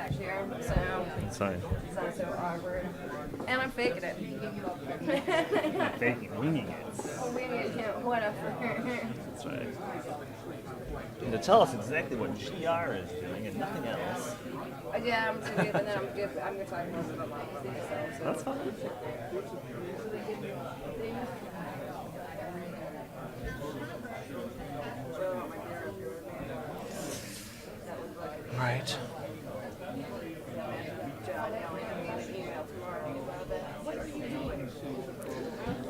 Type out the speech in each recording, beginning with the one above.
back here, so That's fine. it's not so awkward. And I'm faking it. Faking, winging it. Oh, winging it, yeah, whatever. That's right. And to tell us exactly what GR is doing and nothing else. Yeah, I'm gonna do it, and then I'm gonna talk most of them so. That's fine. Right.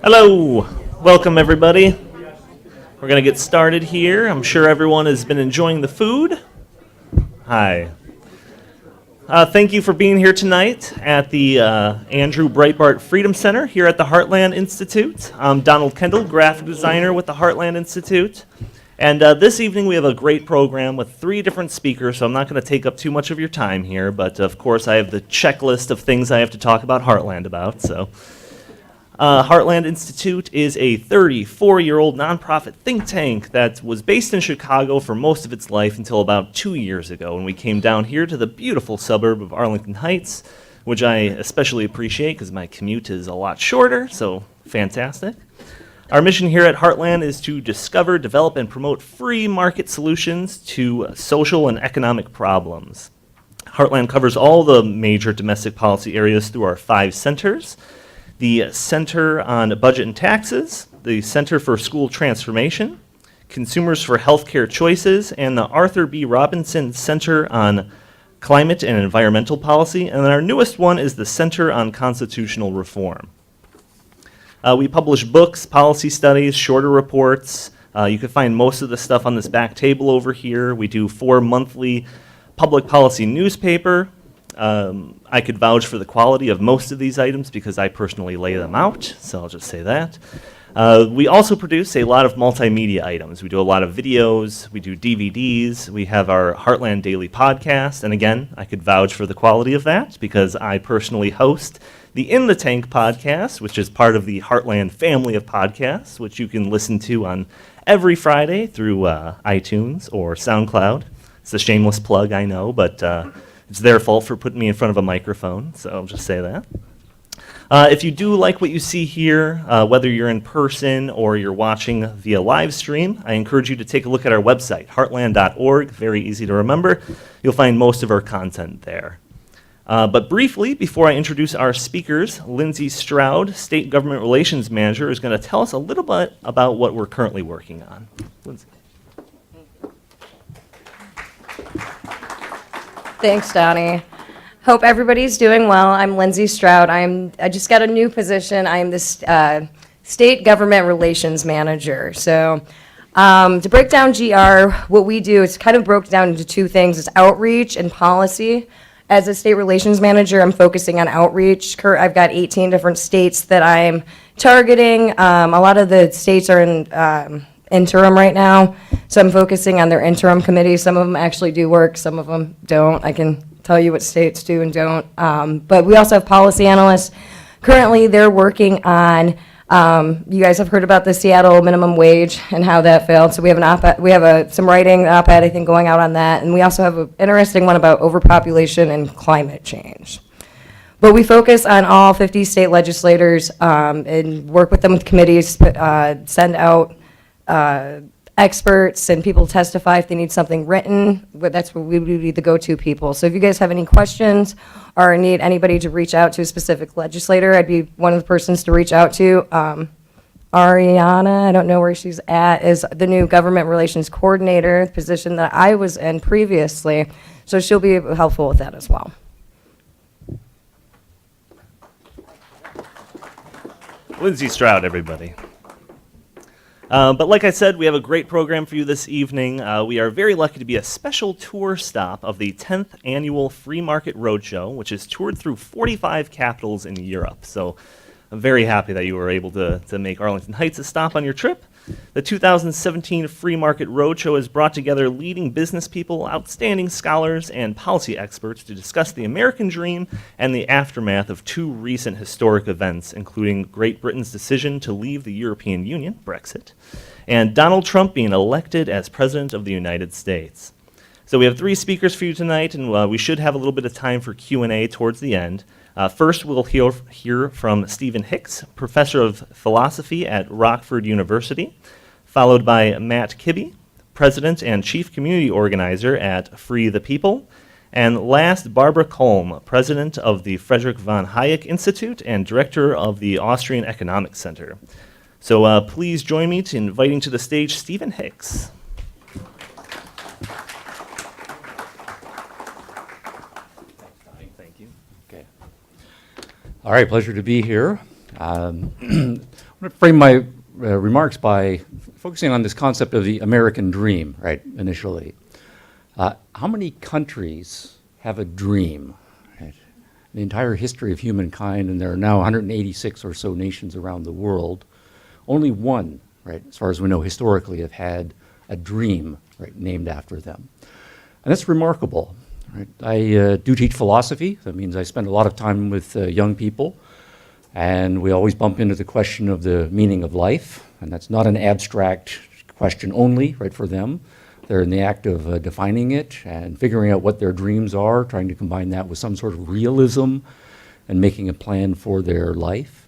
Hello. Welcome, everybody. We're going to get started here. I'm sure everyone has been enjoying the food. Hi. Thank you for being here tonight at the Andrew Breitbart Freedom Center here at the Heartland Institute. I'm Donald Kendall, graphic designer with the Heartland Institute. And this evening we have a great program with 3 different speakers, so I'm not going to take up too much of your time here, but of course I have the checklist of things I have to talk about Heartland about. So, Heartland Institute is a 34-year-old nonprofit think tank that was based in Chicago for most of its life until about 2 years ago, when we came down here to the beautiful suburb of Arlington Heights, which I especially appreciate because my commute is a lot shorter, so fantastic. Our mission here at Heartland is to discover, develop, and promote free market solutions to social and economic problems. Heartland covers all the major domestic policy areas through our 5 centers: the Center on Budget and Taxes, the Center for School Transformation, Consumers for Healthcare Choices, and the Arthur B. Robinson Center on Climate and Environmental Policy, and then our newest one is the Center on Constitutional Reform. We publish books, policy studies, shorter reports. You can find most of the stuff on this back table over here. We do 4 monthly public policy newspaper. I could vouch for the quality of most of these items because I personally lay them out, so I'll just say that. We also produce a lot of multimedia items. We do a lot of videos, we do DVDs, we have our Heartland Daily podcast, and again, I could vouch for the quality of that because I personally host the In the Tank podcast, which is part of the Heartland family of podcasts, which you can listen to on every Friday through iTunes or SoundCloud. It's a shameless plug, I know, but it's their fault for putting me in front of a microphone, so I'll just say that. If you do like what you see here, whether you're in person or you're watching via live stream, I encourage you to take a look at our website, heartland.org, very easy to remember. You'll find most of our content there. But briefly, before I introduce our speakers, Lindsay Stroud, State Government Relations Manager, is going to tell us a little bit about what we're currently working on. Lindsay. Thanks, Donnie. Hope everybody's doing well. I'm Lindsay Stroud. I just got a new position. I am the State Government Relations Manager. So to break down GR, what we do is kind of broke down into 2 things. It's outreach and policy. As a state relations manager, I'm focusing on outreach. I've got 18 different states that I'm targeting. A lot of the states are in interim right now, so I'm focusing on their interim committee. Some of them actually do work, some of them don't. I can tell you what states do and don't. But we also have policy analysts. Currently, they're working on, you guys have heard about the Seattle minimum wage and how that failed. So we have an op-ed, some writing op-ed, I think, going out on that. And we also have an interesting one about overpopulation and climate change. But we focus on all 50 state legislators and work with them with committees, send out experts and people testify if they need something written. But that's where we would be the go-to people. So if you guys have any questions or need anybody to reach out to a specific legislator, I'd be one of the persons to reach out to. Ariana, I don't know where she's at, is the new government relations coordinator, position that I was in previously. So she'll be helpful with that as well. Lindsay Stroud, everybody. But like I said, we have a great program for you this evening. We are very lucky to be a special tour stop of the 10th annual Free Market Roadshow, which is toured through 45 capitals in Europe. So I'm very happy that you were able to make Arlington Heights a stop on your trip. The 2017 Free Market Roadshow has brought together leading business people, outstanding scholars, and policy experts to discuss the American dream and the aftermath of 2 recent historic events, including Great Britain's decision to leave the European Union, Brexit, and Donald Trump being elected as President of the United States. So we have three speakers for you tonight, and we should have a little bit of time for Q&A towards the end. First, we'll hear from Stephen Hicks, professor of philosophy at Rockford University, followed by Matt Kibbe, president and chief community organizer at Free the People, and last, Barbara Kolm, president of the Friedrich von Hayek Institute and director of the Austrian Economic Center. So please join me in inviting to the stage Stephen Hicks. Thank you. Okay. All right, pleasure to be here. I'm going to frame my remarks by focusing on this concept of the American dream, right, initially. How many countries have a dream? Right? The entire history of humankind, and there are now 186 or so nations around the world, only one, right, as far as we know historically, have had a dream, right, named after them. And that's remarkable. Right? I do teach philosophy. That means I spend a lot of time with young people, and we always bump into the question of the meaning of life, and that's not an abstract question only, right, for them. They're in the act of defining it and figuring out what their dreams are, trying to combine that with some sort of realism and making a plan for their life.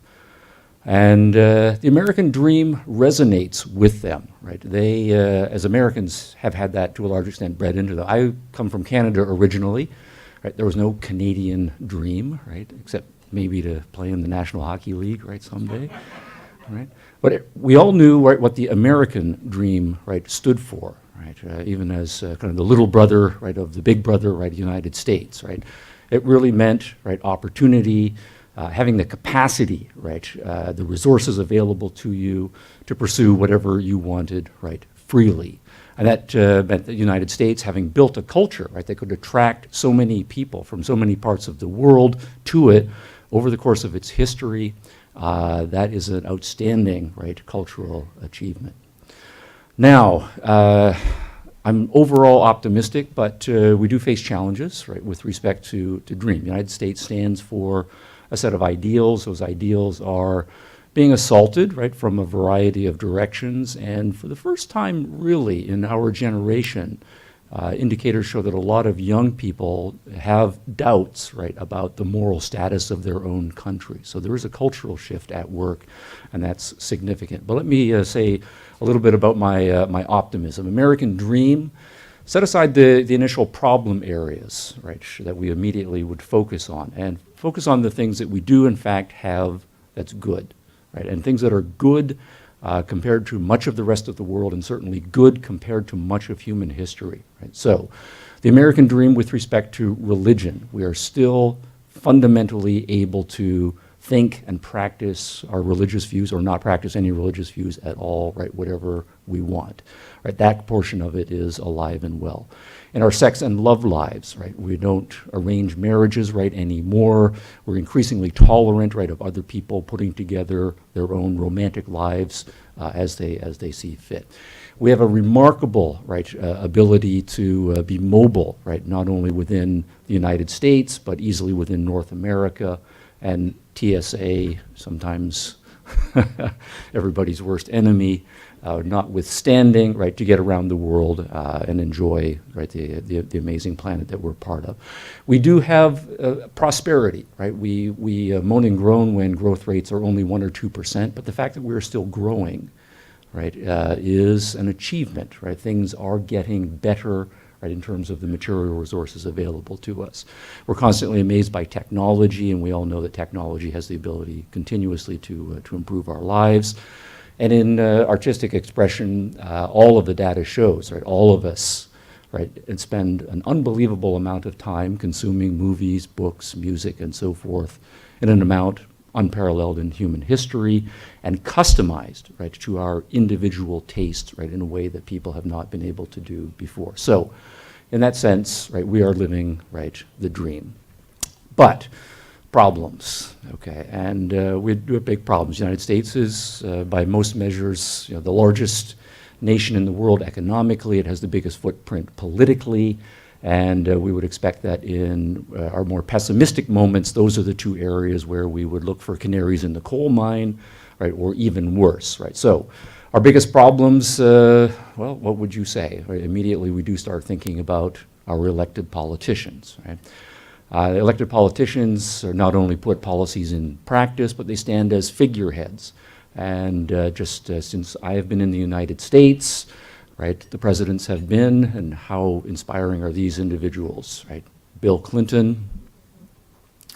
And the American dream resonates with them, right? They, as Americans, have had that to a large extent bred into them. I come from Canada originally, right? There was no Canadian dream, right? Except maybe to play in the National Hockey League, right, someday, right? But we all knew, right, what the American dream, right, stood for, right? Even as kind of the little brother, right, of the big brother, right, the United States, right? It really meant, right, opportunity, having the capacity, right, the resources available to you to pursue whatever you wanted, right, freely. And that meant the United States, having built a culture, right, that could attract so many people from so many parts of the world to it over the course of its history. That is an outstanding, right, cultural achievement. Now, I'm overall optimistic, but we do face challenges, right, with respect to dream. The United States stands for a set of ideals. Those ideals are being assaulted, right, from a variety of directions. And for the first time, really, in our generation, indicators show that a lot of young people have doubts, right, about the moral status of their own country. So there is a cultural shift at work, and that's significant. But let me say a little bit about my optimism. American dream, set aside the initial problem areas, right, that we immediately would focus on, and focus on the things that we do, in fact, have that's good, right, and things that are good compared to much of the rest of the world, and certainly good compared to much of human history, right? So the American dream with respect to religion, we are still fundamentally able to think and practice our religious views or not practice any religious views at all, right, whatever we want, right? That portion of it is alive and well. In our sex and love lives, right, we don't arrange marriages, right, anymore. We're increasingly tolerant, right, of other people putting together their own romantic lives as they see fit. We have a remarkable, right, ability to be mobile, right, not only within the United States, but easily within North America, and TSA, sometimes everybody's worst enemy, notwithstanding, right, to get around the world and enjoy, right, the amazing planet that we're part of. We do have prosperity, right? We moan and groan when growth rates are only 1 or 2%, but the fact that we're still growing, right, is an achievement, right? Things are getting better, right, in terms of the material resources available to us. We're constantly amazed by technology, and we all know that technology has the ability continuously to improve our lives. And in artistic expression, all of the data shows, right, all of us, right, and spend an unbelievable amount of time consuming movies, books, music, and so forth in an amount unparalleled in human history and customized, right, to our individual tastes, right, in a way that people have not been able to do before. So in that sense, right, we are living, right, the dream. But problems, okay, and we do have big problems. The United States is, by most measures, the largest nation in the world economically. It has the biggest footprint politically. And we would expect that in our more pessimistic moments, those are the two areas where we would look for canaries in the coal mine, right, or even worse, right? So Our biggest problems, well, what would you say? Right, immediately we do start thinking about our elected politicians, right? Elected politicians are not only put policies in practice, but they stand as figureheads. And since I have been in the United States, right, the presidents have been, and how inspiring are these individuals, right? Bill Clinton,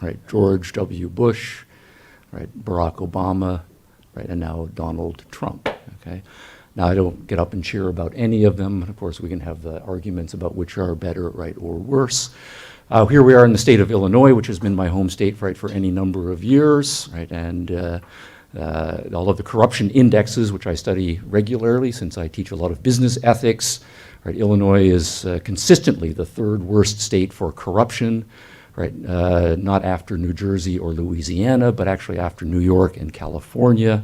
right, George W. Bush, right, Barack Obama, right, and now Donald Trump, okay? Now, I don't get up and cheer about any of them. Of course, we can have arguments about which are better, right, or worse. Here we are in the state of Illinois, which has been my home state, right, for any number of years, right, and all of the corruption indexes, which I study regularly since I teach a lot of business ethics, right, Illinois is consistently the third worst state for corruption, right, not after New Jersey or Louisiana, but actually after New York and California.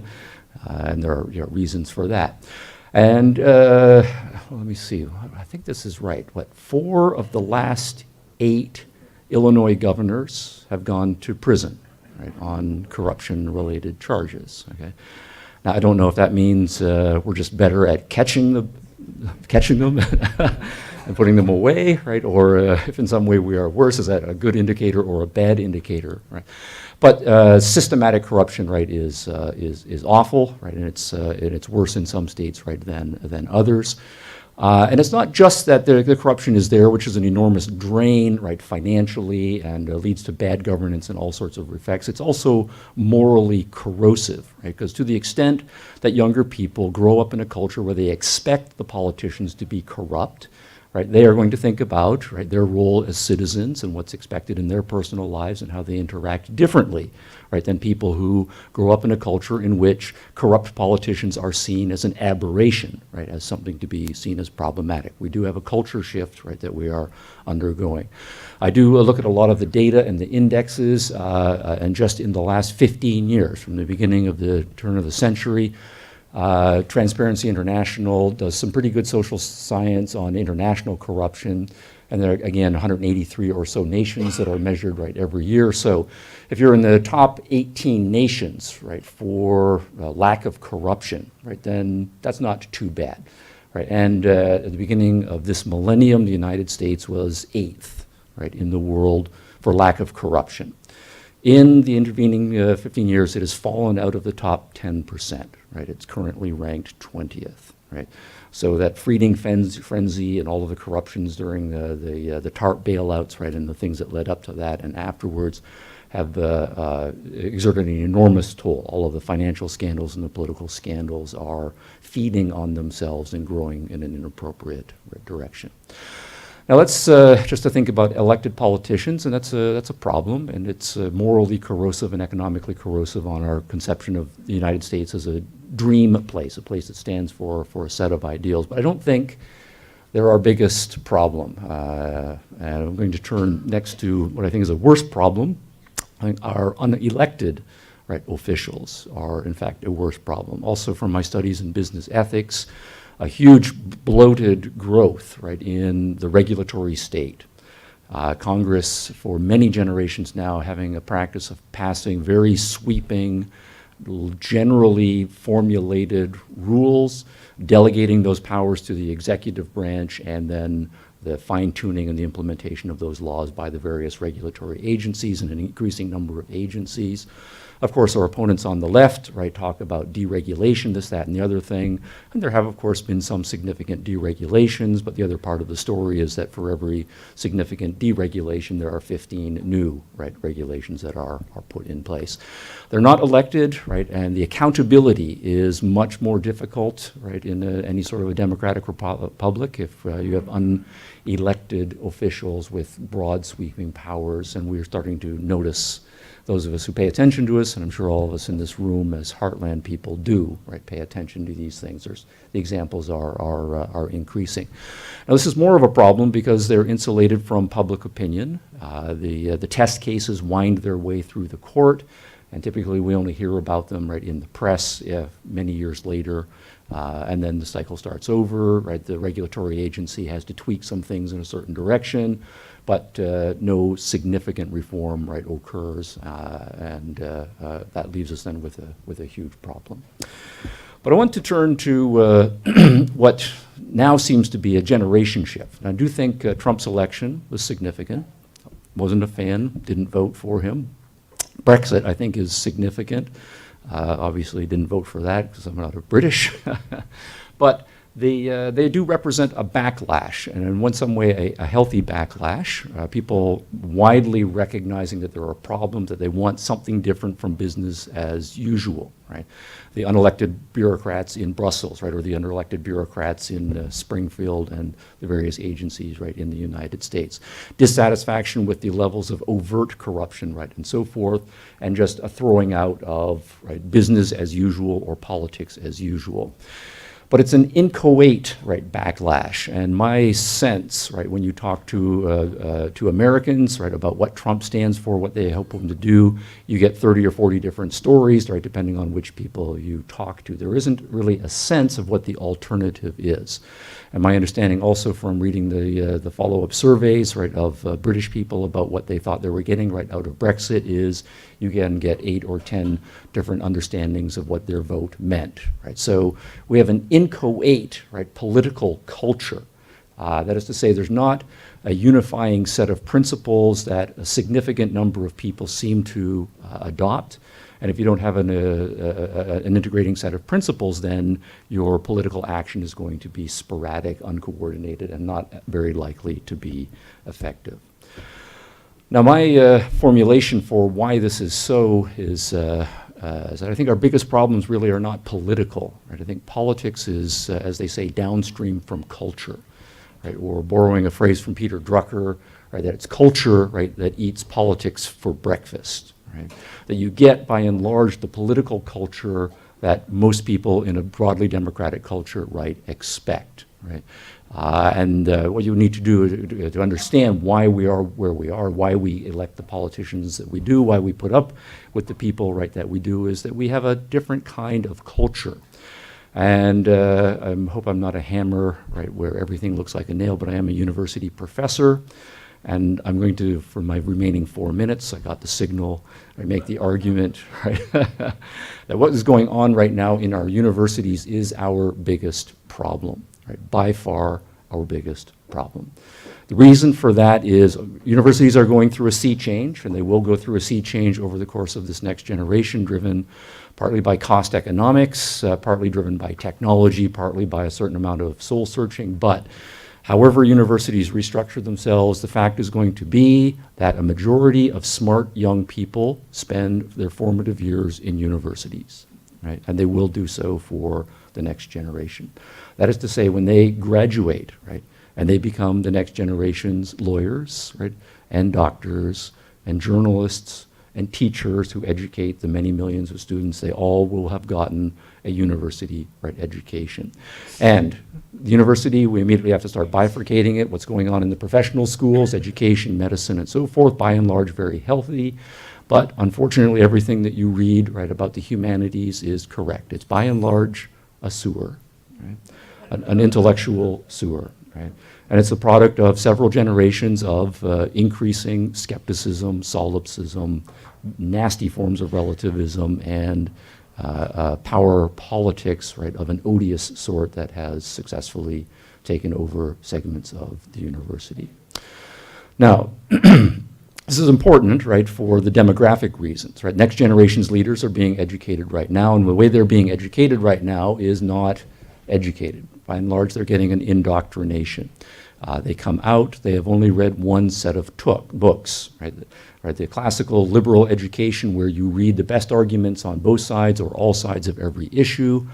And there are reasons for that. And let me see, I think this is right. 4 of the last 8 Illinois governors have gone to prison, right, on corruption-related charges. Okay. Now, I don't know if that means we're just better at catching them and putting them away, right? Or if in some way we are worse, is that a good indicator or a bad indicator, right? But systematic corruption, right, is awful, right, and it's worse in some states, right, than others. And it's not just that the corruption is there, which is an enormous drain, right, financially, and leads to bad governance and all sorts of effects. It's also morally corrosive, right, because to the extent that younger people grow up in a culture where they expect the politicians to be corrupt, right, they are going to think about, right, their role as citizens and what's expected in their personal lives and how they interact differently, right, than people who grow up in a culture in which corrupt politicians are seen as an aberration, right, as something to be seen as problematic. We do have a culture shift, right, that we are undergoing. I do look at a lot of the data and the indexes, and just in the last 15 years, from the beginning of the turn of the century, Transparency International does some pretty good social science on international corruption, and there are, again, 183 or so nations that are measured, right, every year. So if you're in the top 18 nations, right, for lack of corruption, right, then that's not too bad, right? And at the beginning of this millennium, the United States was 8th, right, in the world for lack of corruption. In the intervening 15 years, it has fallen out of the top 10%, right? It's currently ranked 20th, right? So that feeding frenzy and all of the corruptions during the TARP bailouts, right, and the things that led up to that and afterwards have exerted an enormous toll. All of the financial scandals and the political scandals are feeding on themselves and growing in an inappropriate direction. Now let's just to think about elected politicians, and that's a problem, and it's morally corrosive and economically corrosive on our conception of the United States as a dream place, a place that stands for a set of ideals. But I don't think they're our biggest problem. And I'm going to turn next to what I think is a worse problem. I think our unelected, right, officials are in fact a worse problem. Also from my studies in business ethics, a huge bloated growth, right, in the regulatory state. Congress, for many generations now, having a practice of passing very sweeping, generally formulated rules, delegating those powers to the executive branch, and then the fine-tuning and the implementation of those laws by the various regulatory agencies and an increasing number of agencies. Of course, our opponents on the left, right, talk about deregulation, this, that, and the other thing. And there have, of course, been some significant deregulations, but the other part of the story is that for every significant deregulation, there are 15 new, right, regulations that are put in place. They're not elected, right, and the accountability is much more difficult, right, in any sort of a democratic republic if you have unelected officials with broad sweeping powers, and we're starting to notice, those of us who pay attention to us, and I'm sure all of us in this room as Heartland people do, right, pay attention to these things. The examples are increasing. Now, this is more of a problem because they're insulated from public opinion. The test cases wind their way through the court, And typically, we only hear about them right in the press many years later, and then the cycle starts over. Right, the regulatory agency has to tweak some things in a certain direction, but no significant reform right occurs, and that leaves us then with a huge problem. But I want to turn to what now seems to be a generation shift. And I do think Trump's election was significant. Wasn't a fan, didn't vote for him. Brexit, I think, is significant. Obviously, didn't vote for that because I'm not a British. But they do represent a backlash, and in some way a healthy backlash. People widely recognizing that there are problems, that they want something different from business as usual, right? The unelected bureaucrats in Brussels, right, or the unelected bureaucrats in Springfield and the various agencies, right, in the United States. Dissatisfaction with the levels of overt corruption, right, and so forth, and just a throwing out of, right, business as usual or politics as usual. But it's an inchoate, right, backlash. And my sense, right, when you talk to Americans, right, about what Trump stands for, what they hope him to do, you get 30 or 40 different stories, right, depending on which people you talk to. There isn't really a sense of what the alternative is. And my understanding also from reading the follow-up surveys, right, of British people about what they thought they were getting right out of Brexit is you can get 8 or 10 different understandings of what their vote meant, right? So we have an inchoate, right, political culture. That is to say, there's not a unifying set of principles that a significant number of people seem to adopt. And if you don't have an integrating set of principles, then your political action is going to be sporadic, uncoordinated, and not very likely to be effective. Now, my formulation for why this is so is that I think our biggest problems really are not political. Right? I think politics is, as they say, downstream from culture. Right? Or borrowing a phrase from Peter Drucker, right, that it's culture, right, that eats politics for breakfast. Right? That you get, by and large, the political culture that most people in a broadly democratic culture, right, expect. Right? And what you need to do to understand why we are where we are, why we elect the politicians that we do, why we put up with the people, right, that we do, is that we have a different kind of culture. And I hope I'm not a hammer, right, where everything looks like a nail, but I am a university professor. And I'm going to, for my remaining 4 minutes, I got the signal, I make the argument, right, that what is going on right now in our universities is our biggest problem, right, by far our biggest problem. The reason for that is universities are going through a sea change, and they will go through a sea change over the course of this next generation, driven partly by cost economics, partly driven by technology, partly by a certain amount of soul searching, but however universities restructure themselves, the fact is going to be that a majority of smart young people spend their formative years in universities, right? And they will do so for the next generation. That is to say, when they graduate, right, and they become the next generation's lawyers, right, and doctors, and journalists, and teachers who educate the many millions of students, they all will have gotten a university, right, education. And the university, we immediately have to start bifurcating it, what's going on in the professional schools, education, medicine, and so forth, by and large very healthy. But unfortunately, everything that you read, right, about the humanities is correct. It's by and large a sewer, right? An intellectual sewer, right? And it's the product of several generations of increasing skepticism, solipsism, nasty forms of relativism, and power politics, right, of an odious sort that has successfully taken over segments of the university. Now, this is important, right, for the demographic reasons, right? Next generation's leaders are being educated right now, and the way they're being educated right now is not educated. By and large, they're getting an indoctrination. They come out, they have only read one set of books, right? The classical liberal education where you read the best arguments on both sides or all sides of every issue,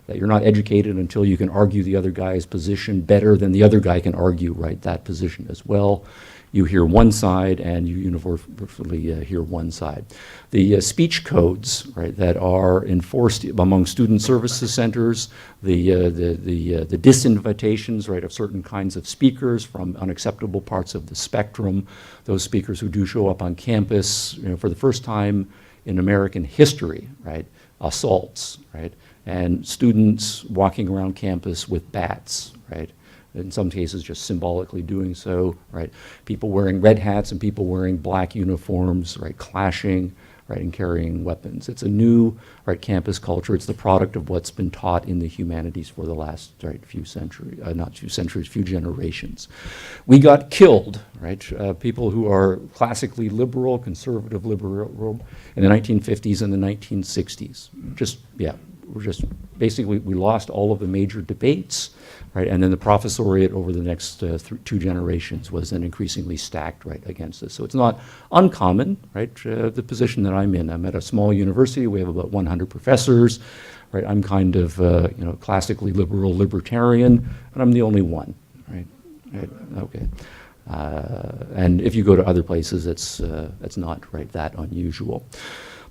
that you're not educated until you can argue the other guy's position better than the other guy can argue, right, that position as well. You hear one side and you universally hear one side. The speech codes, right, that are enforced among student services centers, the disinvitations, right, of certain kinds of speakers from unacceptable parts of the spectrum, those speakers who do show up on campus, you know, for the first time in American history, right? Assaults, right? And students walking around campus with bats, right? In some cases just symbolically doing so, right? People wearing red hats and people wearing black uniforms, right? Clashing, right? And carrying weapons. It's a new, right, campus culture. It's the product of what's been taught in the humanities for the last, right, few centuries, not few centuries, few generations. We got killed, right? People who are classically liberal, conservative liberal in the 1950s and the 1960s. Just, yeah, we're just, basically, we lost all of the major debates, right? And then the professoriate over the next two generations was then increasingly stacked, right, against this. So it's not uncommon, right? The position that I'm in. I'm at a small university. We have about 100 professors, right? I'm kind of, classically liberal libertarian, and I'm the only one, right? Okay. And if you go to other places, it's not, right, that unusual.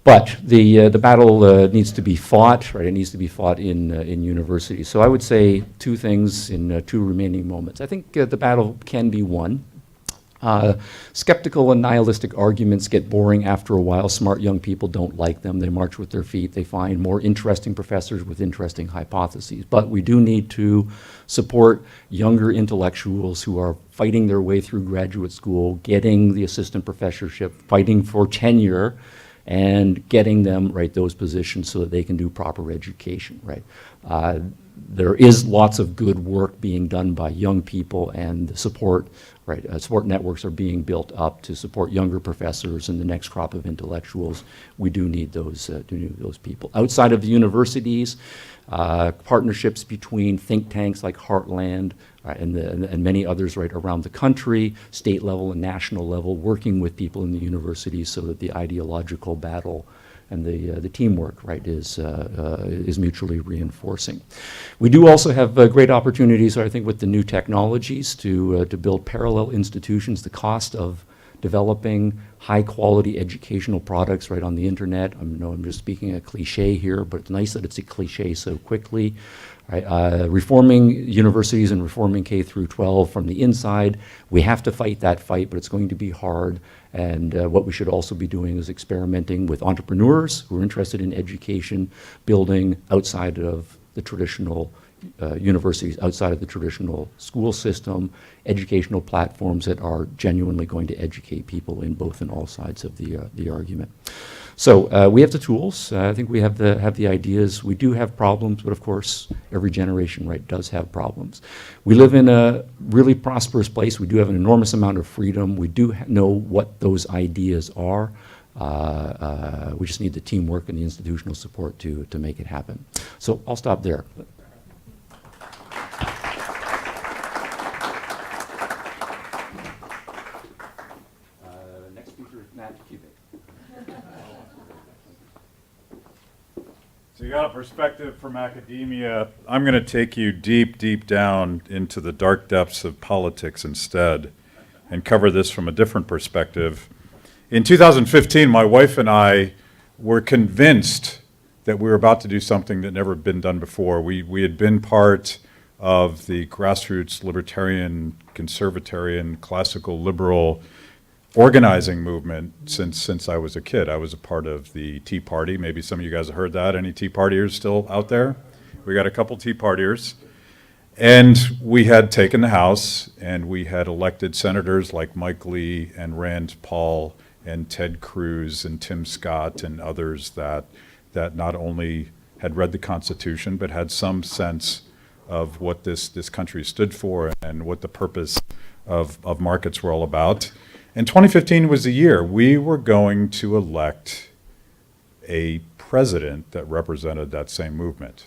But the battle needs to be fought, right? It needs to be fought in universities. So I would say two things in two remaining moments. I think the battle can be won. Skeptical and nihilistic arguments get boring after a while. Smart young people don't like them. They march with their feet. They find more interesting professors with interesting hypotheses. But we do need to support younger intellectuals who are fighting their way through graduate school, getting the assistant professorship, fighting for tenure, and getting them, right, those positions so that they can do proper education, right? There is lots of good work being done by young people, and the support, right, support networks are being built up to support younger professors and the next crop of intellectuals. We do need those people. Outside of the universities, partnerships between think tanks like Heartland, and many others, right, around the country, state level and national level, working with people in the universities so that the ideological battle and the teamwork, right, is mutually reinforcing. We do also have great opportunities, I think, with the new technologies to build parallel institutions. The cost of developing high-quality educational products, right, on the internet. I know I'm just speaking a cliche here, but it's nice that it's a cliche so quickly. Right, reforming universities and reforming K through 12 from the inside. We have to fight that fight, but it's going to be hard. And what we should also be doing is experimenting with entrepreneurs who are interested in education, building outside of the traditional universities, outside of the traditional school system, educational platforms that are genuinely going to educate people in both and all sides of the argument. So we have the tools. I think we have the ideas. We do have problems, but of course, every generation, right, does have problems. We live in a really prosperous place. We do have an enormous amount of freedom. We do know what those ideas are. We just need the teamwork and the institutional support to make it happen. So I'll stop there. Next speaker is Matt Kibbe. So you got a perspective from academia. I'm going to take you deep, deep down into the dark depths of politics instead and cover this from a different perspective. In 2015, my wife and I were convinced that we were about to do something that never been done before. We had been part of the grassroots libertarian, conservatarian, classical liberal organizing movement since I was a kid. I was a part of the Tea Party. Maybe some of you guys have heard that. Any Tea Partiers still out there? We got a couple Tea Partiers. And we had taken the House, and we had elected senators like Mike Lee and Rand Paul and Ted Cruz and Tim Scott and others that not only had read the Constitution, but had some sense of what this country stood for and what the purpose of markets were all about. And 2015 was the year we were going to elect a president that represented that same movement.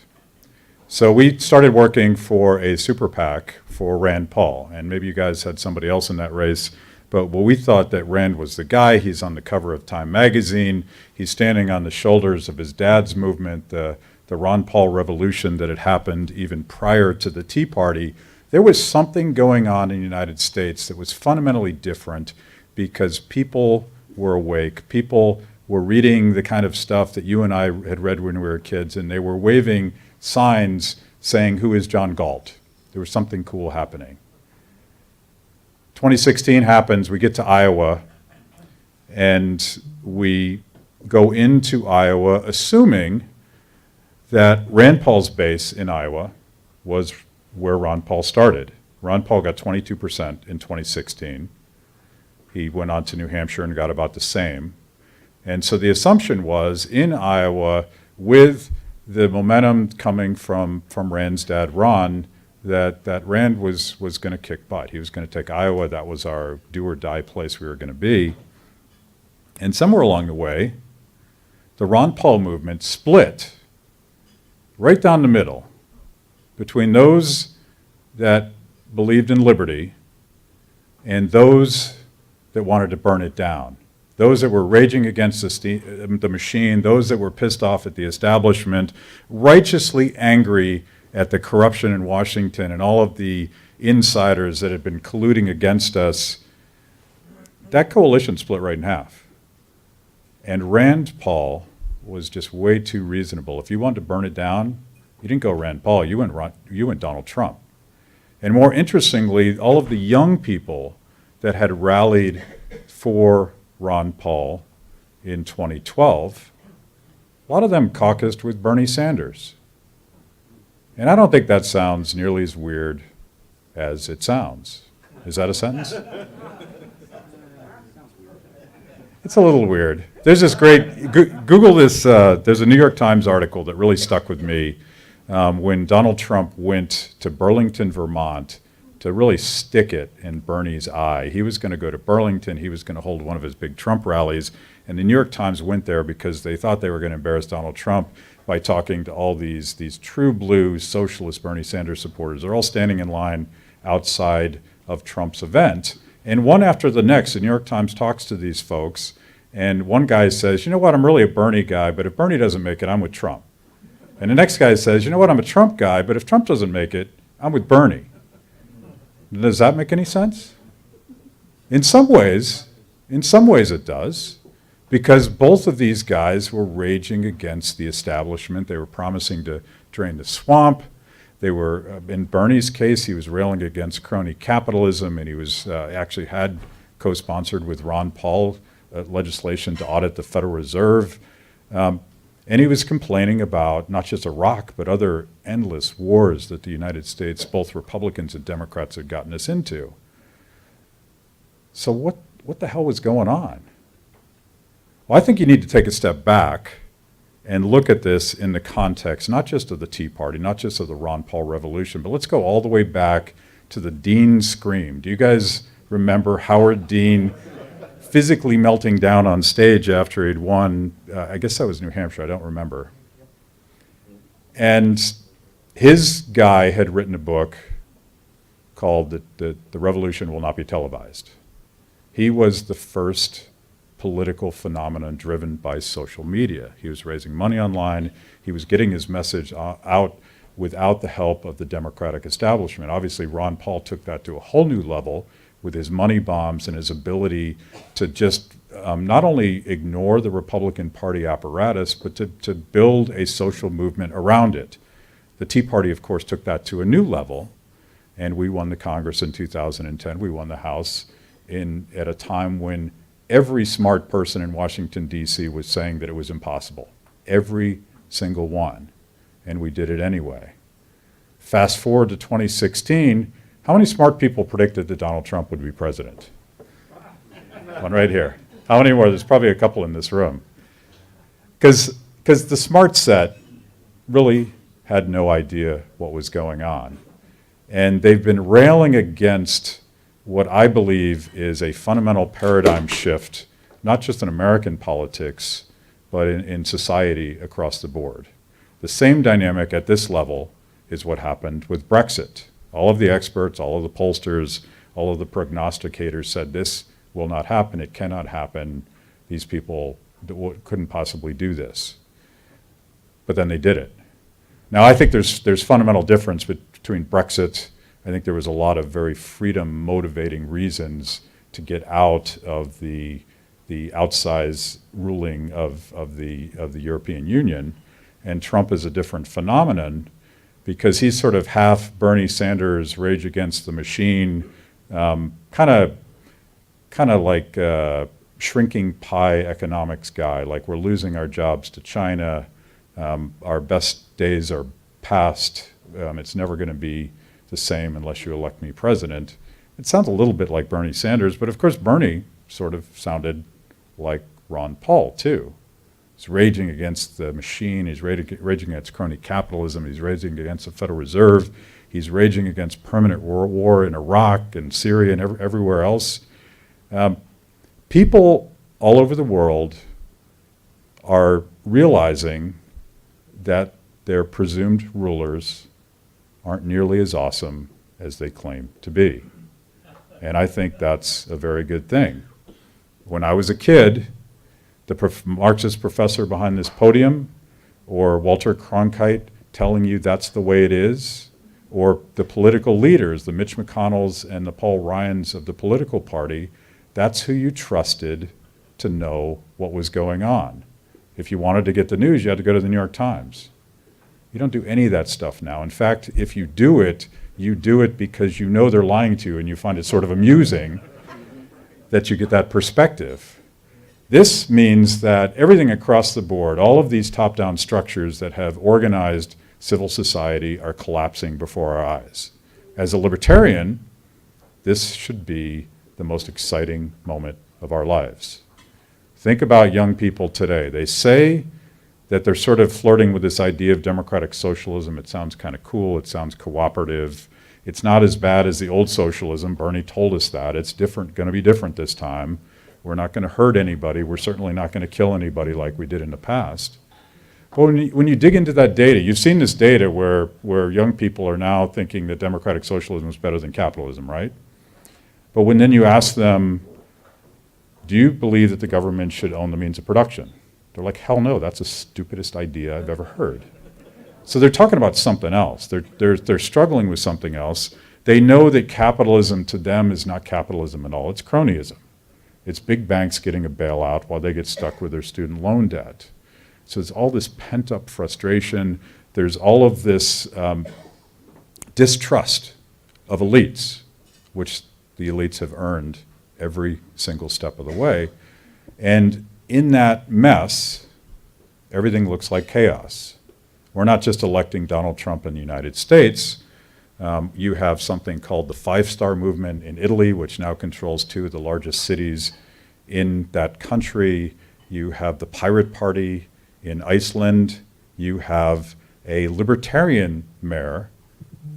So we started working for a super PAC for Rand Paul, and maybe you guys had somebody else in that race, but we thought that Rand was the guy. He's on the cover of Time magazine. He's standing on the shoulders of his dad's movement, the Ron Paul revolution that had happened even prior to the Tea Party. There was something going on in the United States that was fundamentally different, because people were awake. People were reading the kind of stuff that you and I had read when we were kids, and they were waving signs saying, "Who is John Galt?" There was something cool happening. 2016 happens, we get to Iowa, and we go into Iowa assuming that Rand Paul's base in Iowa was where Ron Paul started. Ron Paul got 22% in 2016. He went on to New Hampshire and got about the same. And so the assumption was in Iowa, with the momentum coming from Rand's dad, Ron, that Rand was going to kick butt. He was going to take Iowa. That was our do or die place we were going to be. And somewhere along the way, the Ron Paul movement split right down the middle between those that believed in liberty and those that wanted to burn it down. Those that were raging against the machine, those that were pissed off at the establishment, righteously angry at the corruption in Washington and all of the insiders that had been colluding against us. That coalition split right in half. And Rand Paul was just way too reasonable. If you wanted to burn it down, you didn't go Rand Paul, you went Donald Trump. And more interestingly, all of the young people that had rallied for Ron Paul in 2012, a lot of them caucused with Bernie Sanders. And I don't think that sounds nearly as weird as it sounds. Is that a sentence? It's a little weird. There's this great, Google this, there's a New York Times article that really stuck with me when Donald Trump went to Burlington, Vermont to really stick it in Bernie's eye. He was going to go to Burlington, he was going to hold one of his big Trump rallies, and the New York Times went there because they thought they were going to embarrass Donald Trump by talking to all these true blue socialist Bernie Sanders supporters. They're all standing in line outside of Trump's event. And one after the next, the New York Times talks to these folks, and one guy says, you know what, I'm really a Bernie guy, but if Bernie doesn't make it, I'm with Trump. And the next guy says, you know what, I'm a Trump guy, but if Trump doesn't make it, I'm with Bernie. Does that make any sense? In some ways it does, because both of these guys were raging against the establishment. They were promising to drain the swamp. They were, in Bernie's case, he was railing against crony capitalism, and he was actually had co-sponsored with Ron Paul legislation to audit the Federal Reserve. And he was complaining about not just Iraq, but other endless wars that the United States, both Republicans and Democrats, had gotten us into. So what the hell was going on? Well, I think you need to take a step back and look at this in the context, not just of the Tea Party, not just of the Ron Paul Revolution, but let's go all the way back to the Dean Scream. Do you guys remember Howard Dean physically melting down on stage after he'd won, I guess that was New Hampshire, I don't remember. And his guy had written a book called The Revolution Will Not Be Televised. He was the first political phenomenon driven by social media. He was raising money online. He was getting his message out without the help of the Democratic establishment. Obviously, Ron Paul took that to a whole new level with his money bombs and his ability to just not only ignore the Republican Party apparatus, but to build a social movement around it. The Tea Party, of course, took that to a new level, and we won the Congress in 2010. We won the House at a time when every smart person in Washington, D.C. was saying that it was impossible. Every single one. And we did it anyway. Fast forward to 2016, how many smart people predicted that Donald Trump would be president? One right here. How many more? There's probably a couple in this room. Because the smart set really had no idea what was going on. And they've been railing against what I believe is a fundamental paradigm shift, not just in American politics, but in society across the board. The same dynamic at this level is what happened with Brexit. All of the experts, all of the pollsters, all of the prognosticators said this will not happen, it cannot happen, these people couldn't possibly do this. But then they did it. Now I think there's fundamental difference between Brexit. I think there was a lot of very freedom motivating reasons to get out of the outsized ruling of the European Union, and Trump is a different phenomenon because he's sort of half Bernie Sanders, rage against the machine, kind of like shrinking pie economics guy, like we're losing our jobs to China, our best days are past, it's never going to be the same unless you elect me president. It sounds a little bit like Bernie Sanders, but of course Bernie sort of sounded like Ron Paul too. He's raging against the machine, he's raging against crony capitalism, he's raging against the Federal Reserve, he's raging against permanent war in Iraq and Syria and everywhere else. People all over the world are realizing that their presumed rulers aren't nearly as awesome as they claim to be. And I think that's a very good thing. When I was a kid, the Marxist professor behind this podium, or Walter Cronkite telling you that's the way it is, or the political leaders, the Mitch McConnells and the Paul Ryans of the political party, that's who you trusted to know what was going on. If you wanted to get the news, you had to go to the New York Times. You don't do any of that stuff now. In fact, if you do it because you know they're lying to you and you find it sort of amusing that you get that perspective. This means that everything across the board, all of these top-down structures that have organized civil society are collapsing before our eyes. As a libertarian, this should be the most exciting moment of our lives. Think about young people today. They say that they're sort of flirting with this idea of democratic socialism. It sounds kind of cool, it sounds cooperative. It's not as bad as the old socialism. Bernie told us that. It's different, going to be different this time. We're not going to hurt anybody. We're certainly not going to kill anybody like we did in the past. But when you dig into that data, you've seen this data where young people are now thinking that democratic socialism is better than capitalism, right? But when then you ask them, do you believe that the government should own the means of production? They're like, hell no, that's the stupidest idea I've ever heard. So they're talking about something else. They're struggling with something else. They know that capitalism to them is not capitalism at all. It's cronyism. It's big banks getting a bailout while they get stuck with their student loan debt. So there's all this pent-up frustration. There's all of this distrust of elites, which the elites have earned every single step of the way. And in that mess, everything looks like chaos. We're not just electing Donald Trump in the United States. You have something called the Five-Star Movement in Italy, which now controls 2 of the largest cities in that country. You have the Pirate Party in Iceland. You have a libertarian mayor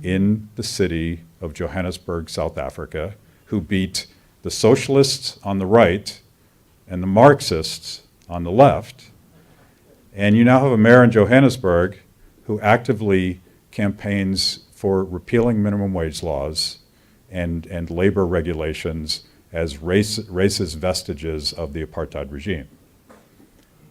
in the city of Johannesburg, South Africa, who beat the socialists on the right and the Marxists on the left. And you now have a mayor in Johannesburg who actively campaigns for repealing minimum wage laws and labor regulations as racist vestiges of the apartheid regime.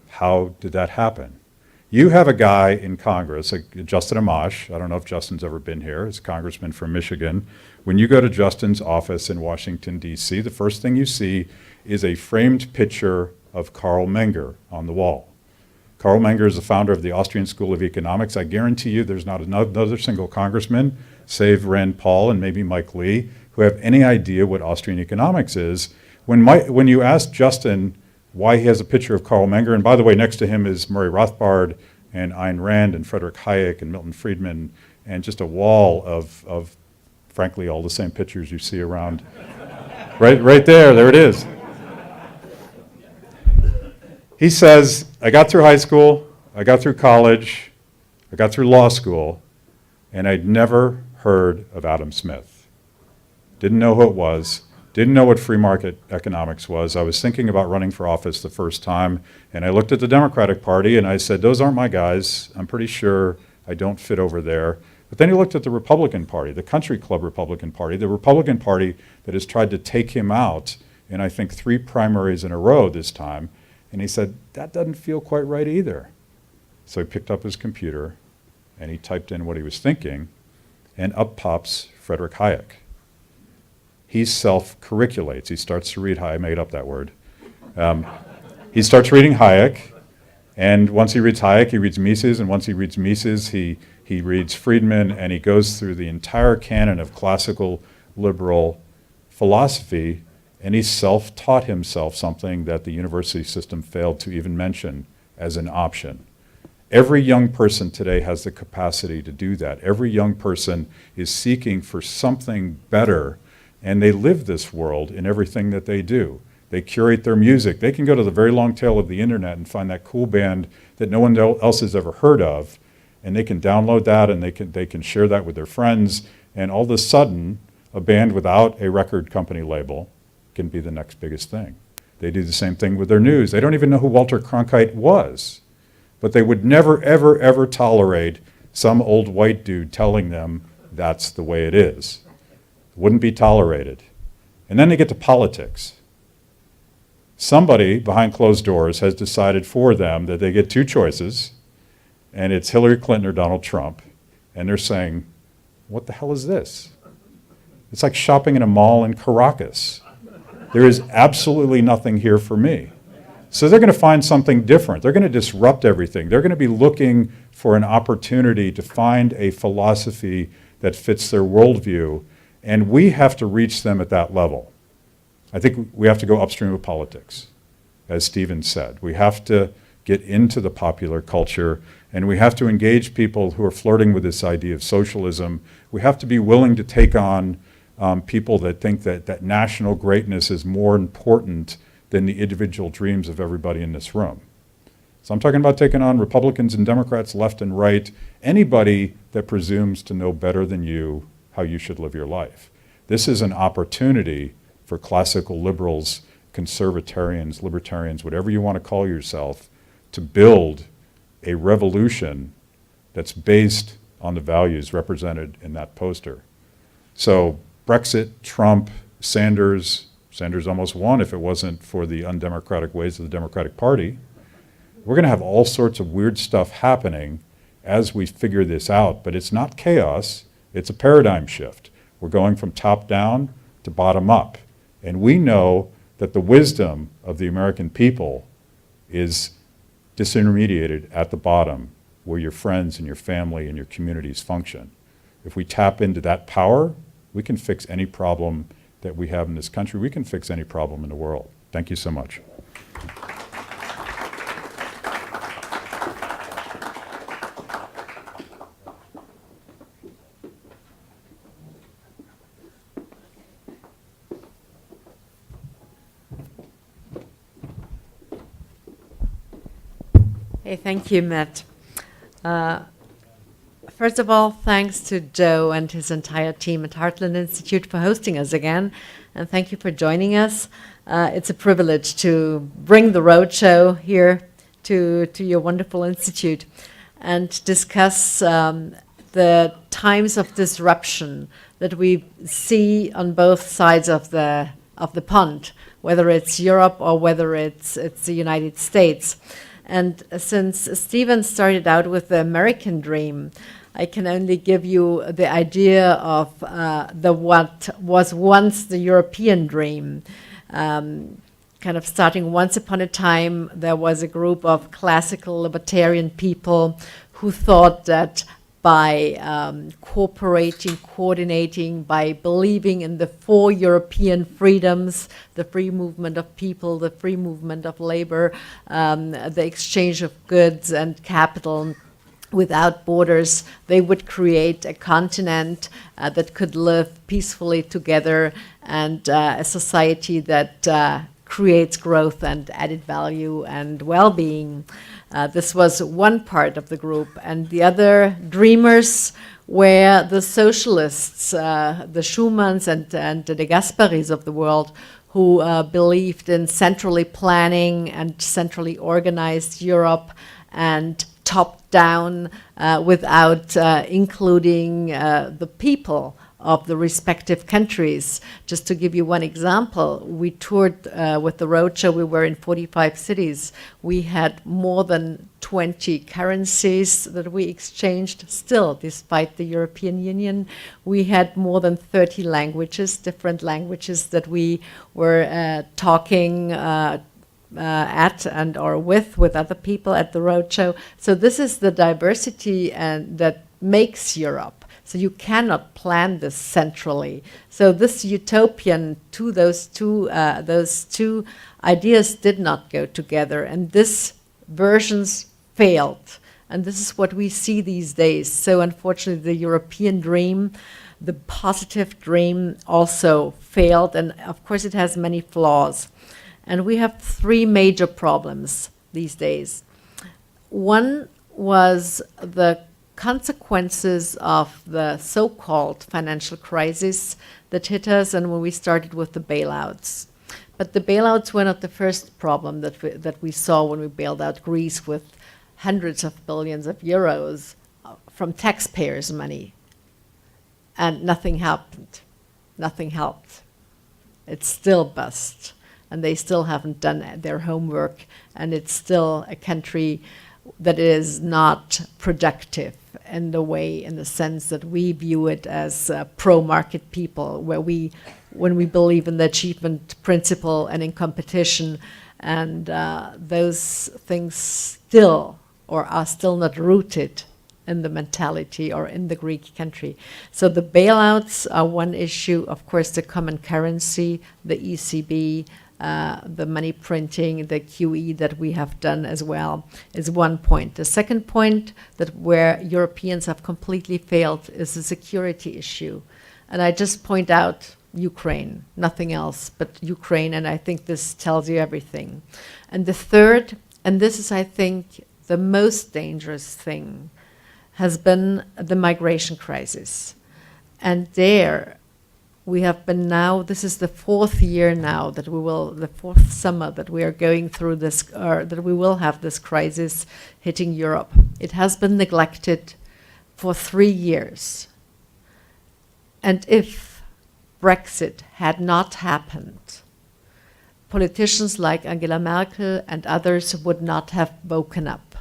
How did that happen? You have a guy in Congress, Justin Amash. I don't know if Justin's ever been here. He's a congressman from Michigan. When you go to Justin's office in Washington, D.C., the first thing you see is a framed picture of Karl Menger on the wall. Karl Menger is the founder of the Austrian School of Economics. I guarantee you there's not another single congressman, save Rand Paul and maybe Mike Lee, who have any idea what Austrian economics is. When you ask Justin why he has a picture of Karl Menger, and by the way, next to him is Murray Rothbard and Ayn Rand and Frederick Hayek and Milton Friedman, and just a wall of frankly, all the same pictures you see around. Right there it is. He says, I got through high school, I got through college, I got through law school, and I'd never heard of Adam Smith. Didn't know who it was, didn't know what free market economics was. I was thinking about running for office the first time, and I looked at the Democratic Party and I said, those aren't my guys. I'm pretty sure I don't fit over there. But then he looked at the Republican Party, the country club Republican Party, the Republican Party that has tried to take him out in, I think, 3 primaries in a row this time. And he said, that doesn't feel quite right either. So he picked up his computer and he typed in what he was thinking, and up pops Frederick Hayek. He self-curriculates. He starts to read Hayek. I made up that word. He starts reading Hayek, and once he reads Hayek, he reads Mises, and once he reads Mises, he reads Friedman, and he goes through the entire canon of classical liberal philosophy, And he self-taught himself something that the university system failed to even mention as an option. Every young person today has the capacity to do that. Every young person is seeking for something better, and they live this world in everything that they do. They curate their music. They can go to the very long tail of the internet and find that cool band that no one else has ever heard of, and they can download that and they can share that with their friends, and all of a sudden, a band without a record company label can be the next biggest thing. They do the same thing with their news. They don't even know who Walter Cronkite was, but they would never, ever, ever tolerate some old white dude telling them that's the way it is. Wouldn't be tolerated. And then they get to politics. Somebody behind closed doors has decided for them that they get two choices, and it's Hillary Clinton or Donald Trump, and they're saying, what the hell is this? It's like shopping in a mall in Caracas. There is absolutely nothing here for me. So they're going to find something different. They're going to disrupt everything. They're going to be looking for an opportunity to find a philosophy that fits their worldview, and we have to reach them at that level. I think we have to go upstream of politics, as Stephen said. We have to get into the popular culture, and we have to engage people who are flirting with this idea of socialism. We have to be willing to take on people that think that national greatness is more important than the individual dreams of everybody in this room. So I'm talking about taking on Republicans and Democrats, left and right, anybody that presumes to know better than you how you should live your life. This is an opportunity for classical liberals, conservatarians, libertarians, whatever you want to call yourself, to build a revolution that's based on the values represented in that poster. So Brexit, Trump, Sanders almost won if it wasn't for the undemocratic ways of the Democratic Party. We're going to have all sorts of weird stuff happening as we figure this out, but it's not chaos, it's a paradigm shift. We're going from top down to bottom up. And we know that the wisdom of the American people is disintermediated at the bottom, where your friends and your family and your communities function. If we tap into that power, we can fix any problem that we have in this country. We can fix any problem in the world. Thank you so much. Hey, thank you, Matt. First of all, thanks to Joe and his entire team at Heartland Institute for hosting us again, and thank you for joining us. It's a privilege to bring the Roadshow here to your wonderful institute and discuss the times of disruption that we see on both sides of the pond, whether it's Europe or whether it's the United States. And since Stephen started out with the American dream, I can only give you the idea of what was once the European dream. Kind of starting once upon a time, there was a group of classical libertarian people who thought that by cooperating, coordinating, by believing in the 4 European freedoms, the free movement of people, the free movement of labor, the exchange of goods and capital without borders, they would create a continent that could live peacefully together, and a society that creates growth and added value and well-being. This was one part of the group, and the other dreamers were the socialists, the Schumanns and the De Gasperis of the world, who believed in centrally planning and centrally organized Europe and top-down without including the people of the respective countries. Just to give you one example, we toured with the Roadshow. We were in 45 cities. We had more than 20 currencies that we exchanged still, despite the European Union. We had more than 30 languages, different languages that we were talking at and or with other people at the Roadshow. So this is the diversity and that makes Europe. So you cannot plan this centrally. So this utopian those two ideas did not go together, and this versions failed. And this is what we see these days. So unfortunately, the European dream, the positive dream, also failed. And of course, it has many flaws. And we have three major problems these days. One was the consequences of the so-called financial crisis that hit us, and when we started with the bailouts. But the bailouts were not the first problem that we saw when we bailed out Greece with hundreds of billions of euros from taxpayers' money. And nothing happened. Nothing helped. It's still bust. And they still haven't done their homework. And it's still a country that is not productive in the sense that we view it as pro-market people, when we believe in the achievement principle and in competition, and those things still are still not rooted in the mentality or in the Greek country. So the bailouts are one issue. Of course, the common currency, the ECB, the money printing, the QE that we have done as well is one point. The second point that where Europeans have completely failed is the security issue. And I just point out Ukraine, nothing else but Ukraine, and I think this tells you everything. And the third, and this is, I think, the most dangerous thing, has been the migration crisis. And there we have been now, this is the fourth year now that the fourth summer that we are going through this, or that we will have this crisis hitting Europe. It has been neglected for 3 years. And if Brexit had not happened, politicians like Angela Merkel and others would not have woken up.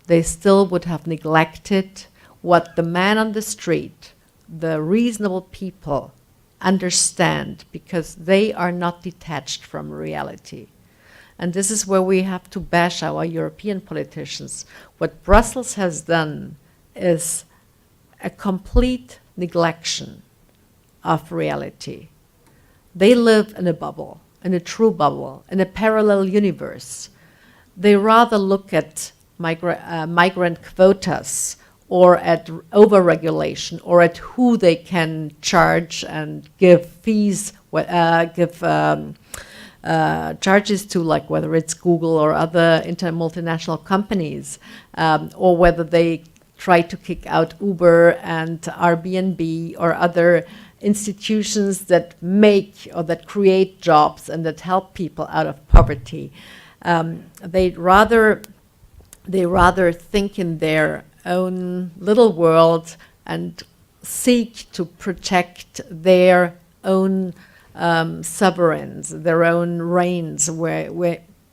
They still would have neglected what the man on the street, the reasonable people, understand, because they are not detached from reality. And this is where we have to bash our European politicians. What Brussels has done is a complete neglection of reality. They live in a bubble, in a true bubble, in a parallel universe. They rather look at migrant quotas or at over-regulation or at who they can charge and give fees, charges to, like whether it's Google or other multinational companies, or whether they try to kick out Uber and Airbnb or other institutions that make or that create jobs and that help people out of poverty. They rather think in their own little world and seek to protect their own sovereigns, their own reigns,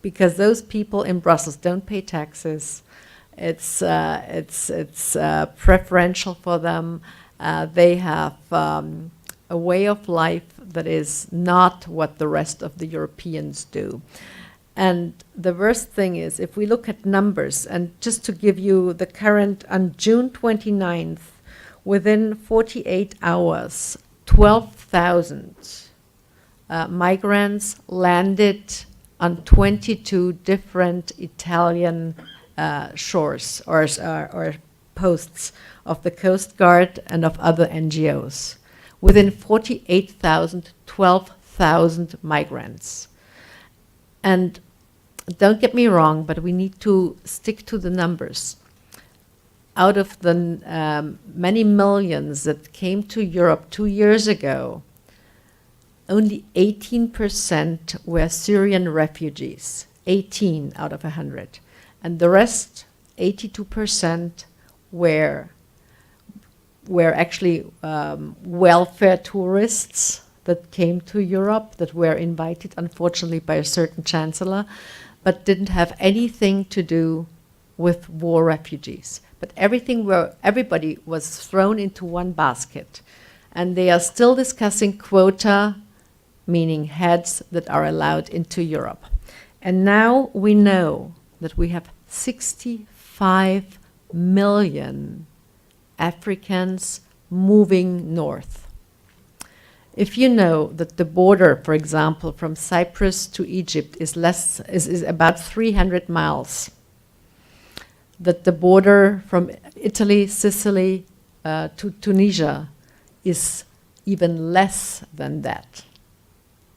because those people in Brussels don't pay taxes. It's preferential for them. They have a way of life that is not what the rest of the Europeans do. And the worst thing is, if we look at numbers, and just to give you the current, on June 29th, within 48 hours, 12,000 migrants landed on 22 different Italian shores or posts of the Coast Guard and of other NGOs. Within 48,000, 12,000 migrants. And don't get me wrong, but we need to stick to the numbers. Out of the many millions that came to Europe 2 years ago, only 18% were Syrian refugees, 18 out of 100. And the rest, 82%, were actually welfare tourists that came to Europe, that were invited, unfortunately, by a certain chancellor, but didn't have anything to do with war refugees. But everybody was thrown into one basket. And they are still discussing quota, meaning heads that are allowed into Europe. And now we know that we have 65 million Africans moving north. If you know that the border, for example, from Cyprus to Egypt is about 300 miles, that the border from Italy, Sicily to Tunisia is even less than that.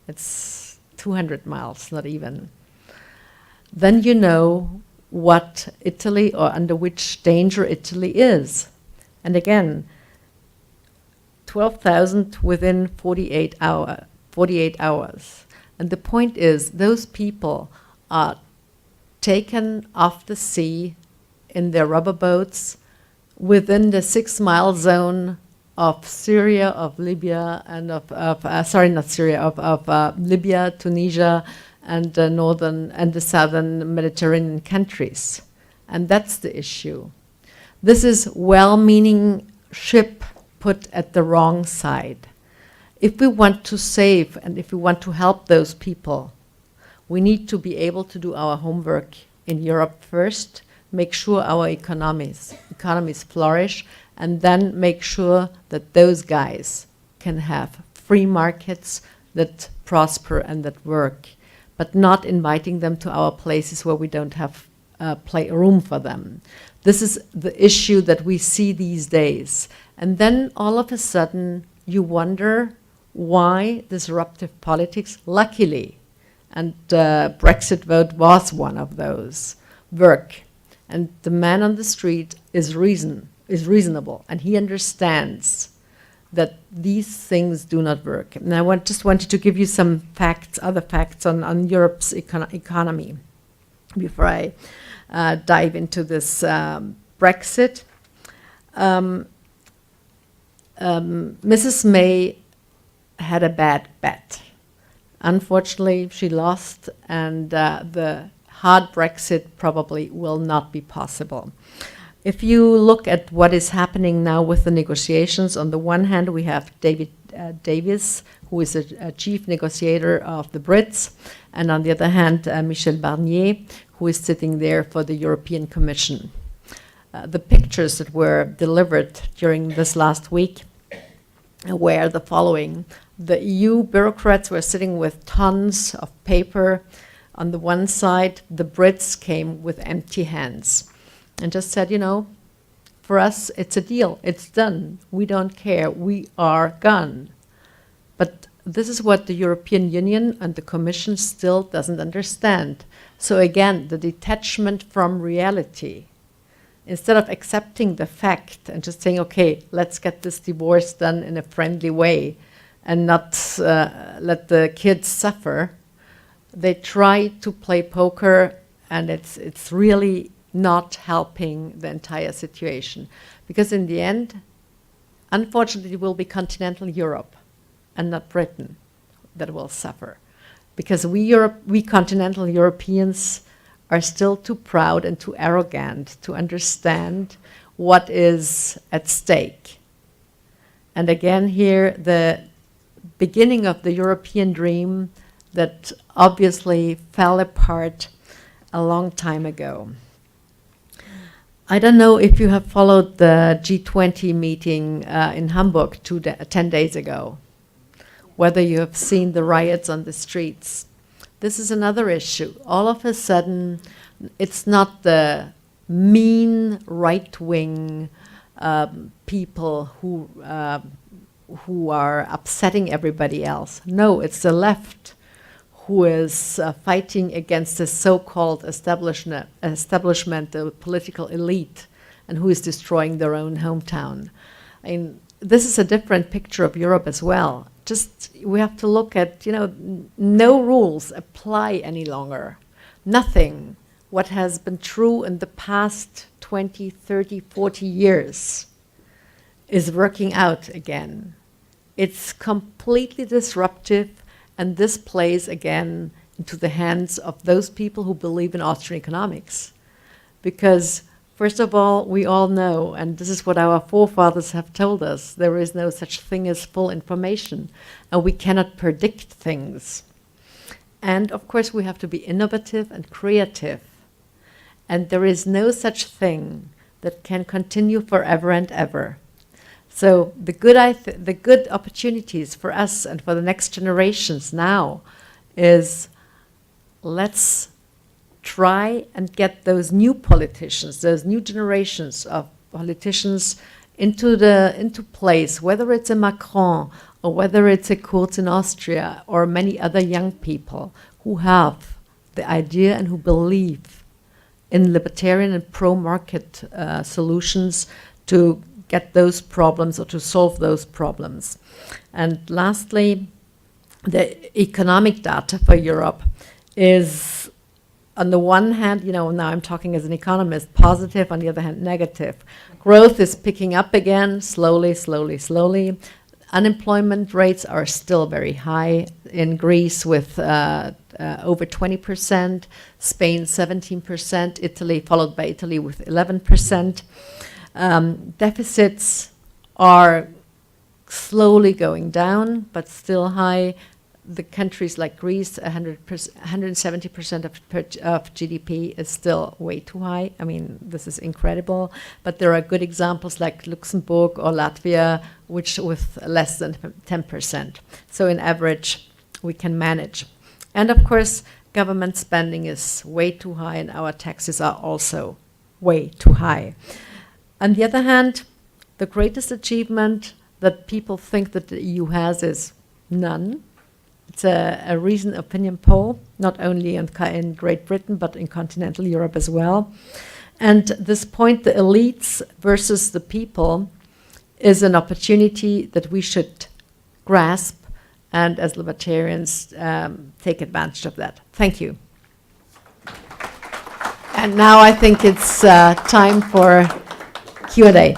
It's 200 miles, not even. Then you know what Italy, or under which danger Italy is. And again, 12,000 within 48 hours. And the point is, those people are taken off the sea in their rubber boats within the 6-mile zone of Syria, of Libya, and of Libya, Tunisia, and the northern and the southern Mediterranean countries. And that's the issue. This is well-meaning ship put at the wrong side. If we want to save and if we want to help those people, we need to be able to do our homework in Europe first, make sure our economies flourish, and then make sure that those guys can have free markets that prosper and that work, but not inviting them to our places where we don't have room for them. This is the issue that we see these days. And then all of a sudden you wonder why disruptive politics, luckily, and Brexit vote was one of those, work. And the man on the street is reasonable, and he understands that these things do not work. And I just wanted to give you some facts, other facts on Europe's economy before I dive into this Brexit. Mrs. May had a bad bet. Unfortunately, she lost, and the hard Brexit probably will not be possible. If you look at what is happening now with the negotiations, on the one hand, we have David Davis, who is a chief negotiator of the Brits, and on the other hand, Michel Barnier, who is sitting there for the European Commission. The pictures that were delivered during this last week were the following. The EU bureaucrats were sitting with tons of paper. On the one side, the Brits came with empty hands and just said, you know, for us, it's a deal. It's done. We don't care. We are gone. But this is what the European Union and the Commission still doesn't understand. So again, the detachment from reality. Instead of accepting the fact and just saying, okay, let's get this divorce done in a friendly way and not let the kids suffer, they try to play poker, and it's really not helping the entire situation. Because in the end, unfortunately, it will be continental Europe and not Britain that will suffer. Because we continental Europeans are still too proud and too arrogant to understand what is at stake. And again here, the beginning of the European dream that obviously fell apart a long time ago. I don't know if you have followed the G20 meeting in Hamburg 10 days ago, whether you have seen the riots on the streets. This is another issue. All of a sudden, it's not the mean right-wing people who are upsetting everybody else. No, it's the left who is fighting against the so-called establishment, the political elite, and who is destroying their own hometown. I mean, this is a different picture of Europe as well. Just, we have to look at, you know, no rules apply any longer. Nothing. What has been true in the past 20, 30, 40 years is working out again. It's completely disruptive, and this plays again into the hands of those people who believe in Austrian economics. Because first of all, we all know, and this is what our forefathers have told us, there is no such thing as full information, and we cannot predict things. And of course, we have to be innovative and creative. And there is no such thing that can continue forever and ever. So the good opportunities for us and for the next generations now is, let's try and get those new politicians, those new generations of politicians into place, whether it's a Macron or whether it's a Kurz in Austria or many other young people who have the idea and who believe in libertarian and pro-market solutions to get those problems or to solve those problems. And lastly, the economic data for Europe is, on the one hand, now I'm talking as an economist, positive, on the other hand, negative. Growth is picking up again, slowly, slowly, slowly. Unemployment rates are still very high in Greece with over 20%, Spain 17%, Italy, followed by Italy with 11%. Deficits are slowly going down, but still high. The countries like Greece, 170% of GDP is still way too high. I mean, this is incredible. But there are good examples like Luxembourg or Latvia, which with less than 10%. So in average, we can manage. And of course, government spending is way too high, and our taxes are also way too high. On the other hand, the greatest achievement that people think that the EU has is none. It's a recent opinion poll, not only in Great Britain, but in continental Europe as well. And this point, the elites versus the people, is an opportunity that we should grasp, and as libertarians, take advantage of that. Thank you. And now I think it's time for Q&A.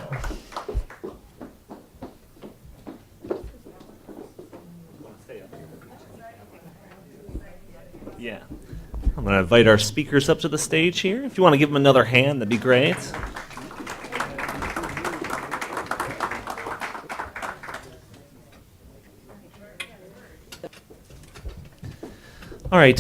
Yeah. I'm going to invite our speakers up to the stage here. If you want to give them another hand, that'd be great. All right,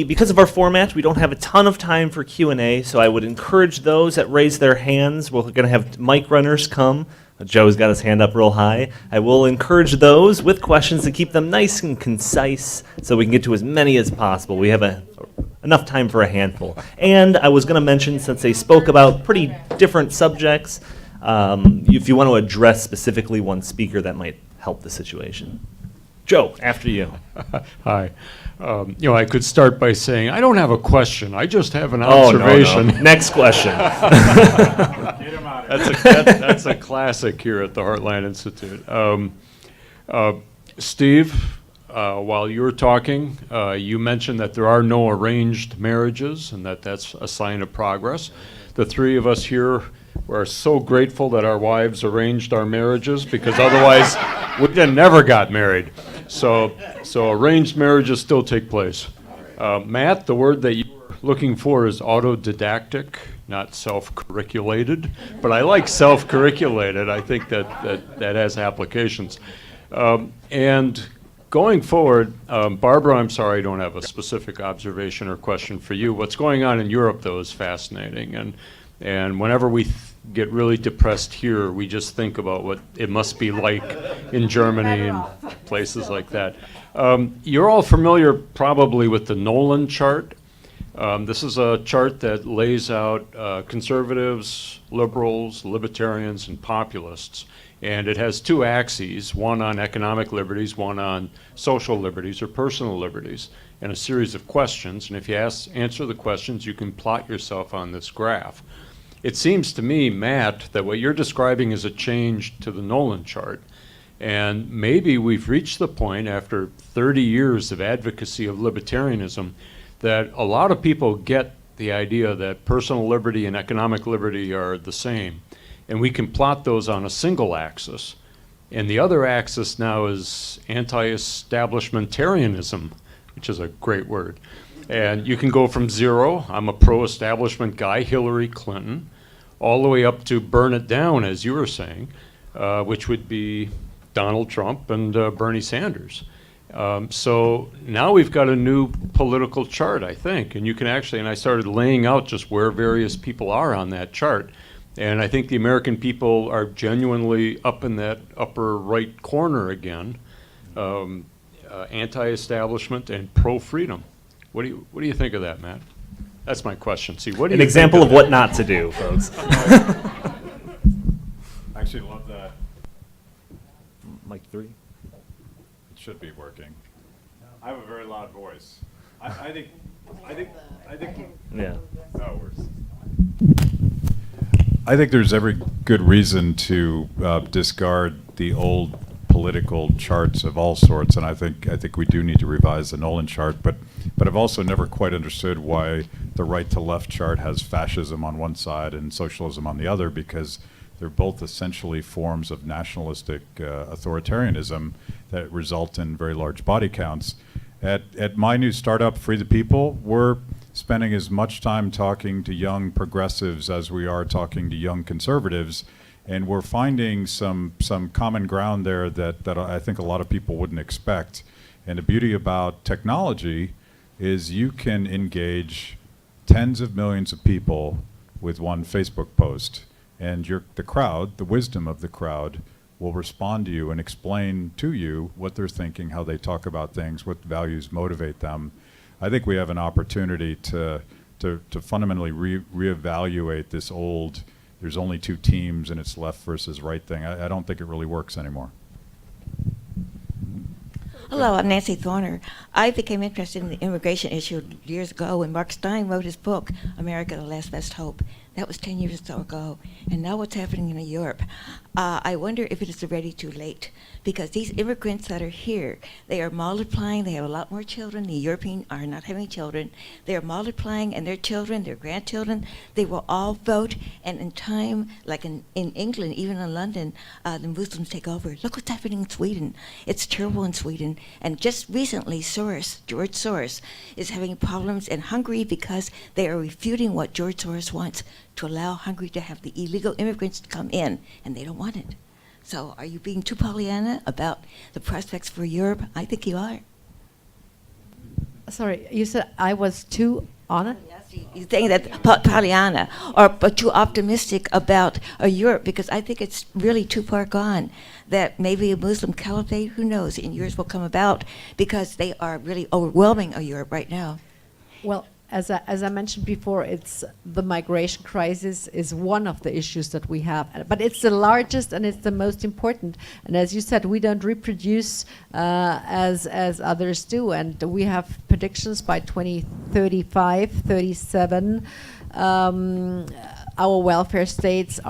because of our format, we don't have a ton of time for Q&A, so I would encourage those that raise their hands. We're going to have mic runners come. Joe's got his hand up real high. I will encourage those with questions to keep them nice and concise so we can get to as many as possible. We have enough time for a handful. And I was going to mention, since they spoke about pretty different subjects, if you want to address specifically one speaker, that might help the situation. Joe, after you. Hi. I could start by saying, I don't have a question. I just have an observation. No. Next question. That's a classic here at the Heartland Institute. Steve, while you were talking, you mentioned that there are no arranged marriages and that's a sign of progress. The three of us here are so grateful that our wives arranged our marriages, because otherwise we never got married. So arranged marriages still take place. Matt, the word that you were looking for is autodidactic, not self-curriculated, but I like self-curriculated. I think that has applications. And going forward, Barbara, I'm sorry I don't have a specific observation or question for you. What's going on in Europe, though, is fascinating. And whenever we get really depressed here, we just think about what it must be like in Germany and places like that. You're all familiar probably with the Nolan chart. This is a chart that lays out conservatives, liberals, libertarians, and populists. And it has two axes, one on economic liberties, one on social liberties or personal liberties, and a series of questions. And if you answer the questions, you can plot yourself on this graph. It seems to me, Matt, that what you're describing is a change to the Nolan chart. And maybe we've reached the point after 30 years of advocacy of libertarianism that a lot of people get the idea that personal liberty and economic liberty are the same. And we can plot those on a single axis. And the other axis now is anti-establishmentarianism, which is a great word. And you can go from zero, I'm a pro-establishment guy, Hillary Clinton, all the way up to burn it down, as you were saying, which would be Donald Trump and Bernie Sanders. So now we've got a new political chart, I think, and you can actually, and I started laying out just where various people are on that chart. And I think the American people are genuinely up in that upper right corner again, anti-establishment and pro-freedom. What do you think of that, Matt? That's my question. See, what do An you example think of what not to do, folks. I actually love that. Mic 3. It should be working. I have a very loud voice. I think, Yeah. that works. I think there's every good reason to discard the old political charts of all sorts, and I think we do need to revise the Nolan chart. But I've also never quite understood why the right to left chart has fascism on one side and socialism on the other, because they're both essentially forms of nationalistic authoritarianism that result in very large body counts. At my new startup, Free the People, we're spending as much time talking to young progressives as we are talking to young conservatives, and we're finding some common ground there that I think a lot of people wouldn't expect. And the beauty about technology is you can engage tens of millions of people with one Facebook post, and the crowd, the wisdom of the crowd, will respond to you and explain to you what they're thinking, how they talk about things, what values motivate them. I think we have an opportunity to fundamentally reevaluate this old, there's only two teams and it's left versus right thing. I don't think it really works anymore. Hello, I'm Nancy Thorner. I became interested in the immigration issue years ago when Mark Stein wrote his book, America, the Last Best Hope. That was 10 years or so ago. And now what's happening in Europe? I wonder if it is already too late, because these immigrants that are here, they are multiplying. They have a lot more children. The Europeans are not having children. They are multiplying, and their children, their grandchildren, they will all vote. And in time, like in England, even in London, the Muslims take over. Look what's happening in Sweden. It's terrible in Sweden. And just recently, George Soros, is having problems in Hungary because they are refuting what George Soros wants, to allow Hungary to have the illegal immigrants to come in, and they don't want it. So are you being too Pollyanna about the prospects for Europe? I think you are. Sorry, you said I was too honest? You're saying that Pollyanna, but too optimistic about Europe, because I think it's really too far gone that maybe a Muslim caliphate, who knows, in years will come about, because they are really overwhelming Europe right now. Well, as I mentioned before, it's the migration crisis is one of the issues that we have, but it's the largest and it's the most important. And as you said, we don't reproduce as others do, and we have predictions by 2035, 37. Our welfare states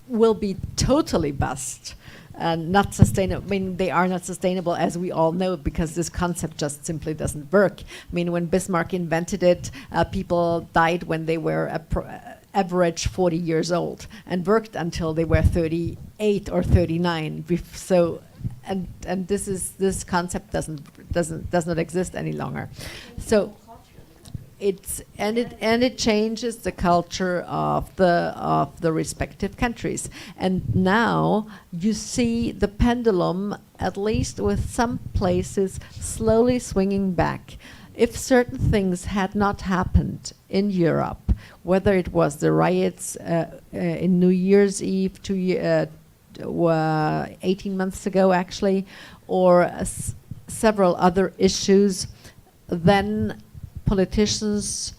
will be totally bust. Not sustainable. I mean, they are not sustainable, as we all know, because this concept just simply doesn't work. I mean, when Bismarck invented it, people died when they were average 40 years old and worked until they were 38 or 39. So, and this concept does not exist any longer. So. It changes the culture of the respective countries, and now you see the pendulum, at least with some places, slowly swinging back. If certain things had not happened in Europe, whether it was the riots in New Year's Eve 18 months ago, actually, or several other issues, then politicians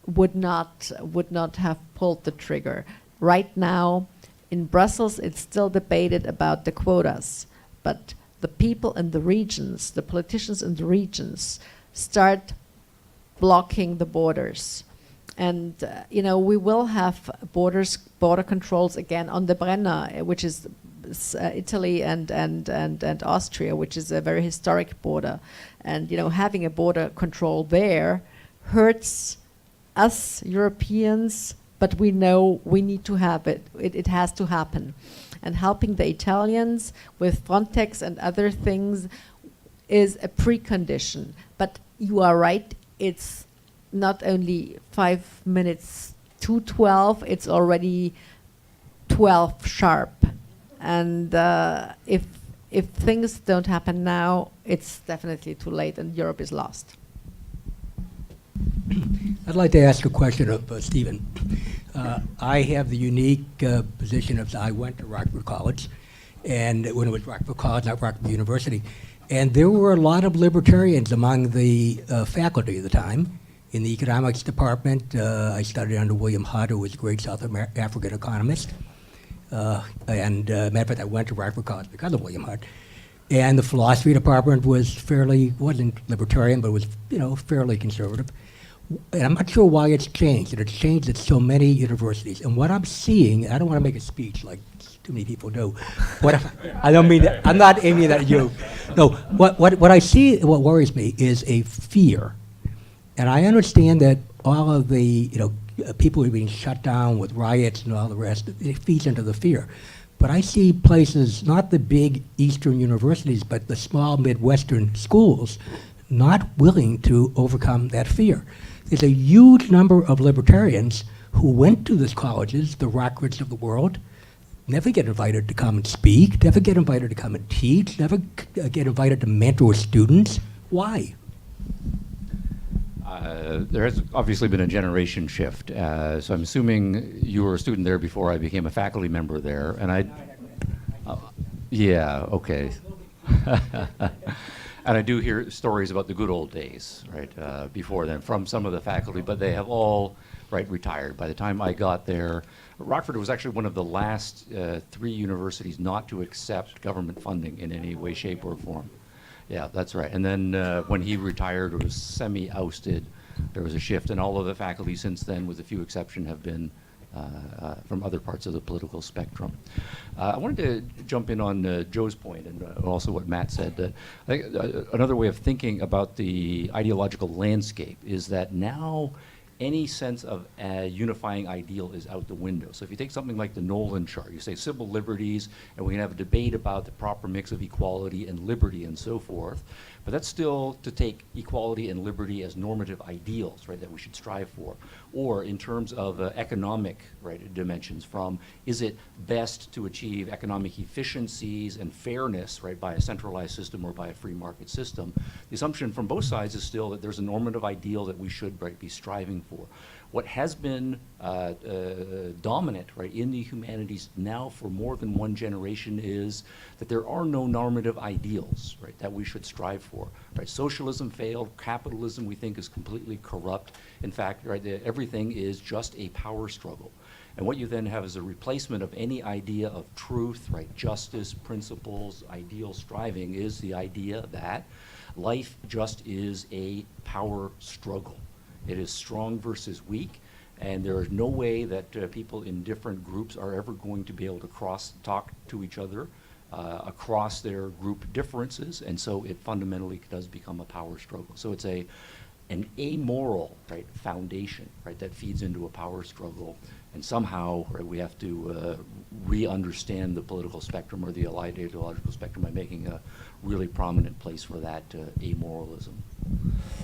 would not have pulled the trigger. Right now, in Brussels, it's still debated about the quotas, but the people in the regions, the politicians in the regions, start blocking the borders. And we will have border controls again on the Brenner, which is Italy and Austria, which is a very historic border. And having a border control there hurts us Europeans, but we know we need to have it. It has to happen. And helping the Italians with Frontex and other things is a precondition. But you are right, it's not only 5 minutes to 12, it's already 12 sharp. And if things don't happen now, it's definitely too late and Europe is lost. I'd like to ask a question of Stephen. I have the unique position of I went to Rockford College, and when it was Rockford College, not Rockford University, and there were a lot of libertarians among the faculty at the time. In the economics department, I studied under William Hutt, who was a great South African economist. And matter of fact, I went to Rockford College because of William Hutt. And the philosophy department wasn't libertarian, but was, fairly conservative. And I'm not sure why it's changed. And it's changed at so many universities. And what I'm seeing, I don't want to make a speech like too many people do. I don't mean that. I'm not aiming at you. No, what I see, what worries me is a fear. And I understand that all of the, people are being shut down with riots and all the rest. It feeds into the fear. But I see places, not the big Eastern universities, but the small Midwestern schools, not willing to overcome that fear. There's a huge number of libertarians who went to these colleges, the Rockfords of the world, never get invited to come and speak, never get invited to come and teach, never get invited to mentor students. Why? There has obviously been a generation shift. So I'm assuming you were a student there before I became a faculty member there. And yeah, okay. And I do hear stories about the good old days, right, before then from some of the faculty, but they have all, retired. By the time I got there, Rockford was actually one of the last 3 universities not to accept government funding in any way, shape, or form. Yeah, that's right. And then when he retired or was semi-ousted, there was a shift, and all of the faculty since then, with a few exceptions, have been from other parts of the political spectrum. I wanted to jump in on Joe's point and also what Matt said. That I think another way of thinking about the ideological landscape is that now any sense of a unifying ideal is out the window. So if you take something like the Nolan chart, you say civil liberties, and we can have a debate about the proper mix of equality and liberty and so forth, but that's still to take equality and liberty as normative ideals, right, that we should strive for. Or in terms of economic, dimensions, from is it best to achieve economic efficiencies and fairness, by a centralized system or by a free market system? The assumption from both sides is still that there's a normative ideal that we should, be striving for. What has been dominant, in the humanities now for more than one generation is that there are no normative ideals, that we should strive for. Socialism failed. Capitalism, we think, is completely corrupt. In fact, everything is just a power struggle. And what you then have is a replacement of any idea of truth, justice, principles, ideal striving is the idea that life just is a power struggle. It is strong versus weak, and there is no way that people in different groups are ever going to be able to talk to each other across their group differences, and so it fundamentally does become a power struggle. So it's an amoral foundation that feeds into a power struggle, and somehow we have to re-understand the political spectrum or the ideological spectrum by making a really prominent place for that amoralism.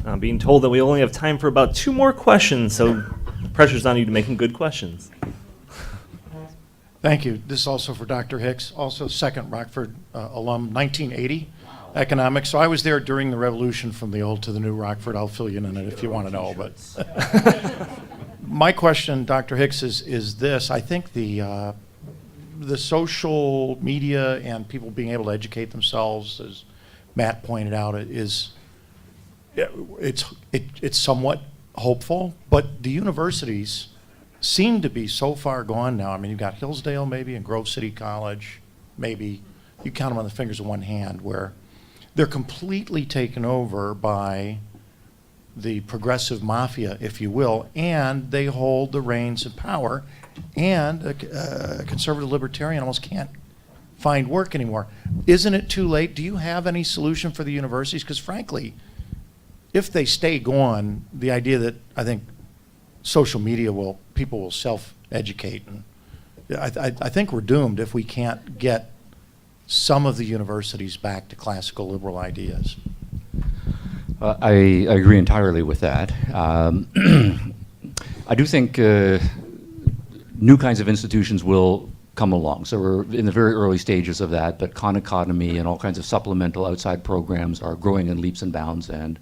I'm being told that we only have time for about 2 more questions, so the pressure's on you to make them good questions. Thank you. This is also for Dr. Hicks, also second Rockford alum, 1980 economics. So I was there during the revolution from the old to the new Rockford. I'll fill you in on it if you want to know. But my question, Dr. Hicks, is this. I think the social media and people being able to educate themselves, as Matt pointed out, it's somewhat hopeful, but the universities seem to be so far gone now. I mean, you've got Hillsdale maybe and Grove City College, maybe. You count them on the fingers of one hand, where they're completely taken over by the progressive mafia, if you will, and they hold the reins of power, and a conservative libertarian almost can't find work anymore. Isn't it too late? Do you have any solution for the universities? Because frankly, if they stay gone, the idea that I think social media people will self-educate, and I think we're doomed if we can't get some of the universities back to classical liberal ideas. I agree entirely with that. I do think new kinds of institutions will come along. So we're in the very early stages of that, but Khan Economy and all kinds of supplemental outside programs are growing in leaps and bounds, and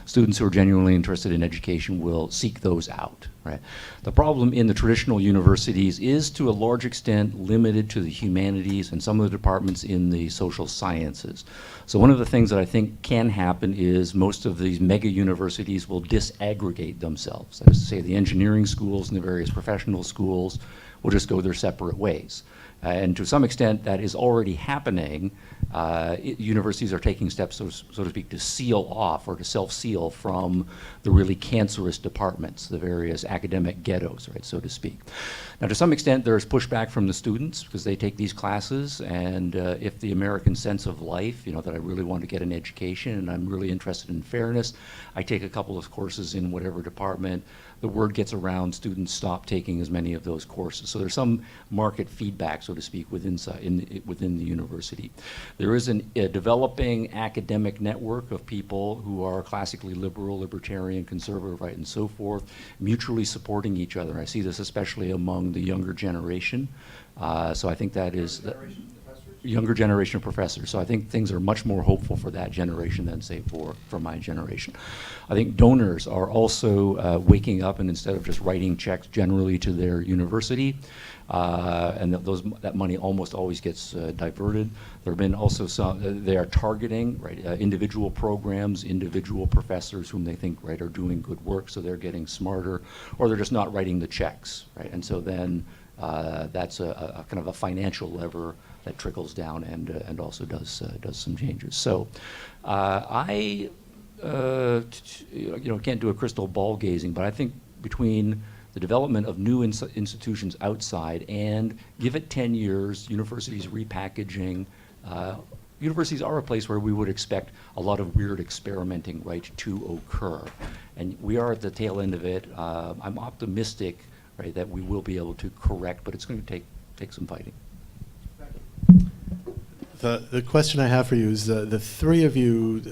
students who are genuinely interested in education will seek those out. right? The problem in the traditional universities is to a large extent limited to the humanities and some of the departments in the social sciences. So one of the things that I think can happen is most of these mega universities will disaggregate themselves. That is to say, the engineering schools and the various professional schools will just go their separate ways. And to some extent, that is already happening. Universities are taking steps, so to speak, to seal off or to self-seal from the really cancerous departments, the various academic ghettos, right, so to speak. Now, to some extent, there's pushback from the students because they take these classes, and if the American sense of life, you know, that I really want to get an education and I'm really interested in fairness, I take a couple of courses in whatever department, the word gets around, students stop taking as many of those courses. So there's some market feedback, so to speak, within the university. There is a developing academic network of people who are classically liberal, libertarian, conservative, right, and so forth, mutually supporting each other. I see this especially among the younger generation. So I think that is the younger generation of professors. So I think things are much more hopeful for that generation than, say, for my generation. I think donors are also waking up, and instead of just writing checks generally to their university, and that money almost always gets diverted. There have been also some, they are targeting, right, individual programs, individual professors whom they think, right, are doing good work, so they're getting smarter, or they're just not writing the checks, right? And so then that's a kind of a financial lever that trickles down and also does some changes. So I can't do a crystal ball gazing, but I think between the development of new institutions outside and give it 10 years, universities repackaging, universities are a place where we would expect a lot of weird experimenting, right, to occur. And we are at the tail end of it. I'm optimistic, right, that we will be able to correct, but it's going to take some fighting. The question I have for you is the three of you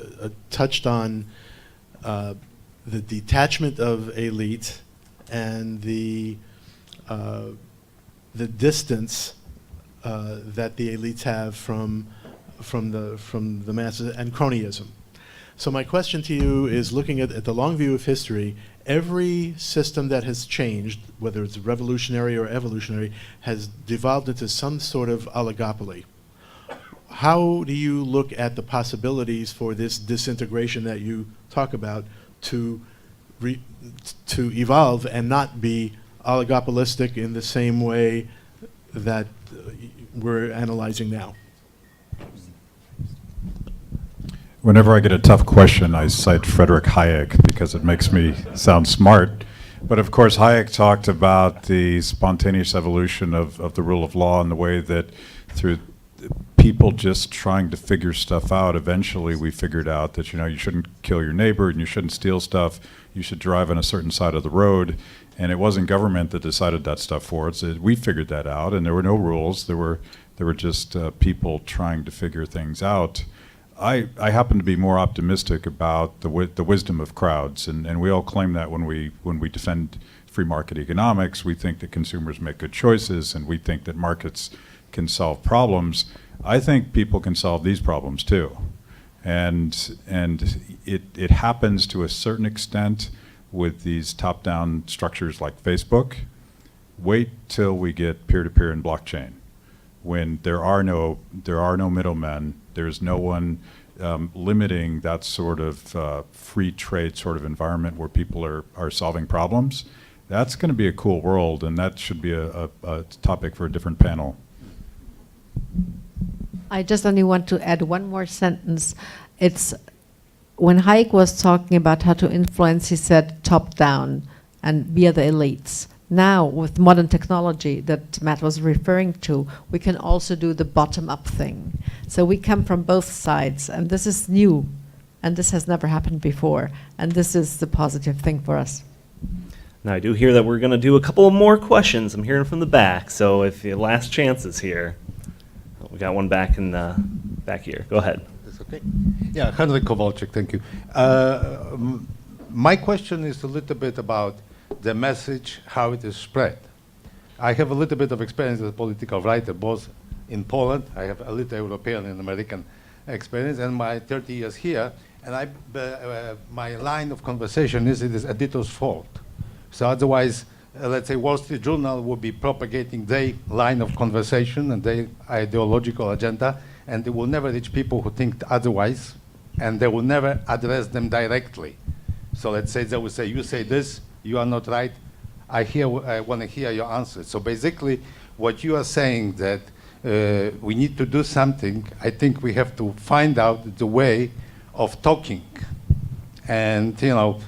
touched on the detachment of elite and the distance that the elites have from the masses and cronyism. So my question to you is, looking at the long view of history, every system that has changed, whether it's revolutionary or evolutionary, has devolved into some sort of oligopoly. How do you look at the possibilities for this disintegration that you talk about to evolve and not be oligopolistic in the same way that we're analyzing now? Whenever I get a tough question, I cite Frederick Hayek because it makes me sound smart. But of course, Hayek talked about the spontaneous evolution of the rule of law and the way that through people just trying to figure stuff out, eventually we figured out that, you shouldn't kill your neighbor and you shouldn't steal stuff. You should drive on a certain side of the road. And it wasn't government that decided that stuff for us. We figured that out, and there were no rules. There were just people trying to figure things out. I happen to be more optimistic about the wisdom of crowds, and we all claim that when we defend free market economics. We think that consumers make good choices, and we think that markets can solve problems. I think people can solve these problems too, and it happens to a certain extent with these top-down structures like Facebook. Wait till we get peer-to-peer and blockchain, when there are no middlemen. There's no one limiting that sort of free trade sort of environment where people are solving problems. That's going to be a cool world, and that should be a topic for a different panel. I just only want to add one more sentence. It's when Hayek was talking about how to influence, he said top down and via the elites. Now, with modern technology that Matt was referring to, we can also do the bottom-up thing. So we come from both sides, and this is new, and this has never happened before, and this is the positive thing for us. Now, I do hear that we're going to do a couple of more questions. I'm hearing from the back, so if the last chance is here. We got one back in the back here. Go ahead. That's okay. Yeah, Henryk Kowalczyk, thank you. My question is a little bit about the message, how it is spread. I have a little bit of experience as a political writer, both in Poland. I have a little European and American experience, and my 30 years here. And my line of conversation is, it is editor's fault. So otherwise, let's say Wall Street Journal would be propagating their line of conversation and their ideological agenda, and they will never reach people who think otherwise, and they will never address them directly. So let's say they will say, you say this, you are not right, I want to hear your answer. So basically, what you are saying that we need to do something, I think we have to find out the way of talking. And, you know,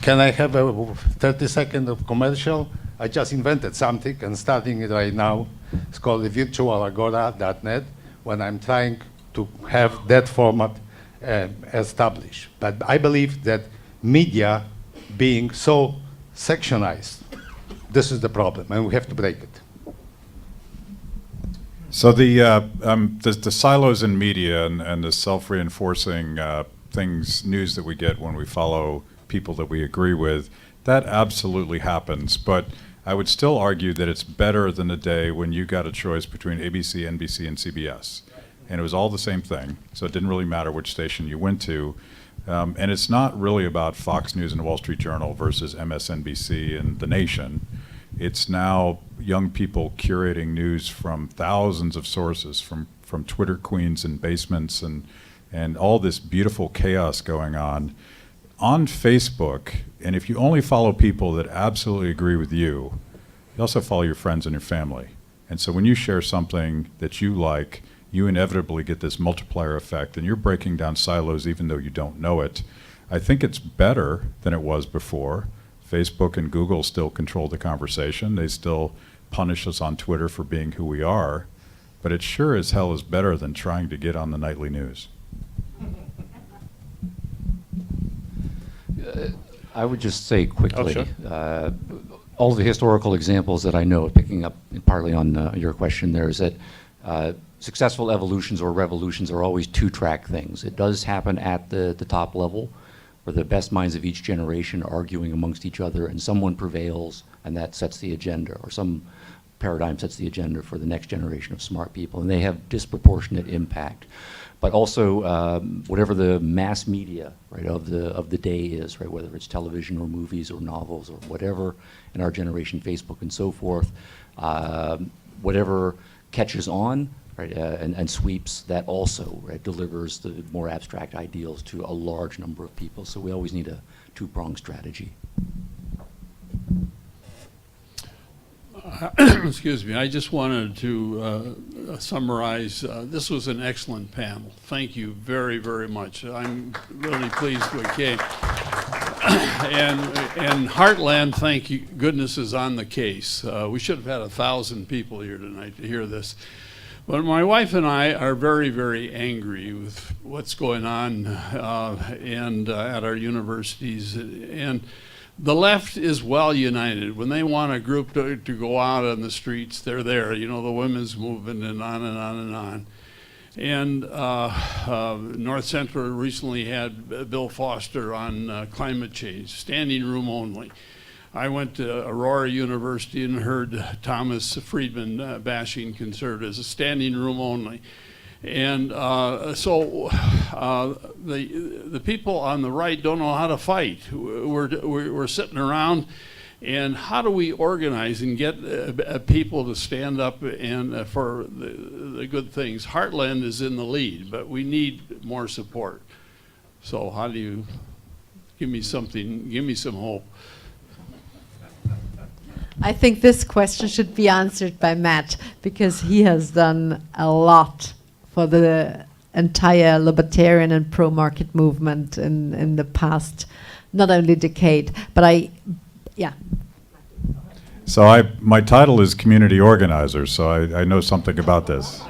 can I have a 30 seconds of commercial? I just invented something and starting it right now. It's called the virtualagora.net, when I'm trying to have that format established. But I believe that media being so sectionized, this is the problem, and we have to break it. So the silos in media and the self-reinforcing news that we get when we follow people that we agree with, that absolutely happens. But I would still argue that it's better than the day when you got a choice between ABC, NBC, and CBS. And it was all the same thing, so it didn't really matter which station you went to. And it's not really about Fox News and the Wall Street Journal versus MSNBC and The Nation. It's now young people curating news from thousands of sources, from Twitter queens and basements and all this beautiful chaos going on Facebook. And if you only follow people that absolutely agree with you, you also follow your friends and your family. And so when you share something that you like, you inevitably get this multiplier effect, and you're breaking down silos even though you don't know it. I think it's better than it was before. Facebook and Google still control the conversation. They still punish us on Twitter for being who we are. But it sure as hell is better than trying to get on the nightly news. I would just say quickly, Oh, sure. All the historical examples that I know, picking up partly on your question there, is that successful evolutions or revolutions are always two-track things. It does happen at the top level, where the best minds of each generation are arguing amongst each other, and someone prevails, and that sets the agenda, or some paradigm sets the agenda for the next generation of smart people, and they have disproportionate impact. But also, whatever the mass media, right, of the day is, right, whether it's television or movies or novels or whatever in our generation, Facebook and so forth, whatever catches on, right, and sweeps, that also, right, delivers the more abstract ideals to a large number of people. So we always need a two-pronged strategy. Excuse me, I just wanted to summarize. This was an excellent panel. Thank you very, very much. I'm really pleased we came. And Heartland, thank you, goodness, is on the case. We should have had 1,000 people here tonight to hear this. But my wife and I are very, very angry with what's going on at our universities. And the left is well united. When they want a group to go out on the streets, they're there. You know, the women's movement and on and on and on. And North Central recently had Bill Foster on climate change, standing room only. I went to Aurora University and heard Thomas Friedman bashing conservatives, a standing room only. And so the people on the right don't know how to fight. We're sitting around, and how do we organize and get people to stand up and for the good things? Heartland is in the lead, but we need more support. So how do you give me something? Give me some hope. I think this question should be answered by Matt, because he has done a lot for the entire libertarian and pro-market movement in the past, not only decade, but yeah. So my title is community organizer, so I know something about this.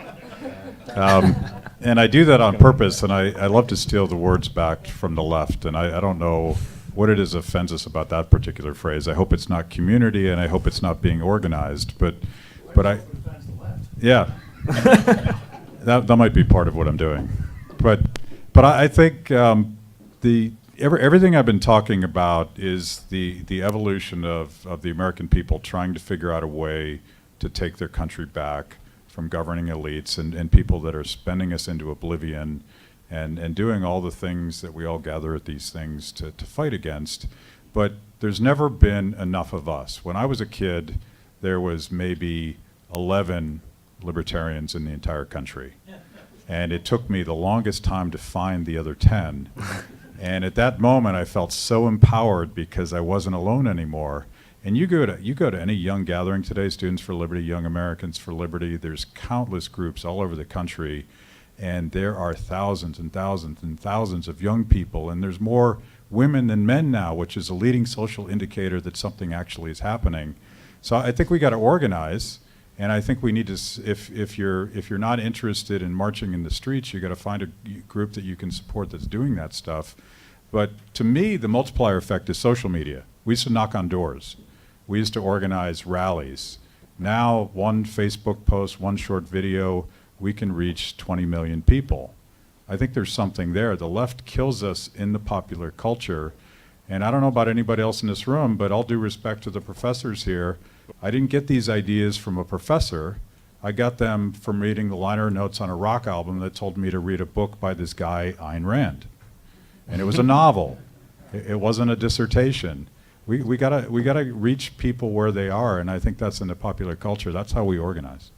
And I do that on purpose, and I love to steal the words back from the left, and I don't know what it is offends us about that particular phrase. I hope it's not community, and I hope it's not being organized, but yeah. That might be part of what I'm doing, but I think everything I've been talking about is the evolution of the American people trying to figure out a way to take their country back from governing elites and people that are spending us into oblivion and doing all the things that we all gather at these things to fight against. but there's never been enough of us. When I was a kid, there was maybe 11 libertarians in the entire country. And it took me the longest time to find the other 10. And at that moment, I felt so empowered because I wasn't alone anymore. And you go to any young gathering today, Students for Liberty, Young Americans for Liberty, there's countless groups all over the country, and there are thousands and thousands and thousands of young people, and there's more women than men now, which is a leading social indicator that something actually is happening. So I think we got to organize. And I think we need to, if you're not interested in marching in the streets, you got to find a group that you can support that's doing that stuff. But to me, the multiplier effect is social media. We used to knock on doors. We used to organize rallies. Now, one Facebook post, one short video, we can reach 20 million people. I think there's something there. The left kills us in the popular culture. And I don't know about anybody else in this room, but all due respect to the professors here, I didn't get these ideas from a professor. I got them from reading the liner notes on a rock album that told me to read a book by this guy, Ayn Rand. And it was a novel. It wasn't a dissertation. We gotta reach people where they are, and I think that's in the popular culture. That's how we organize.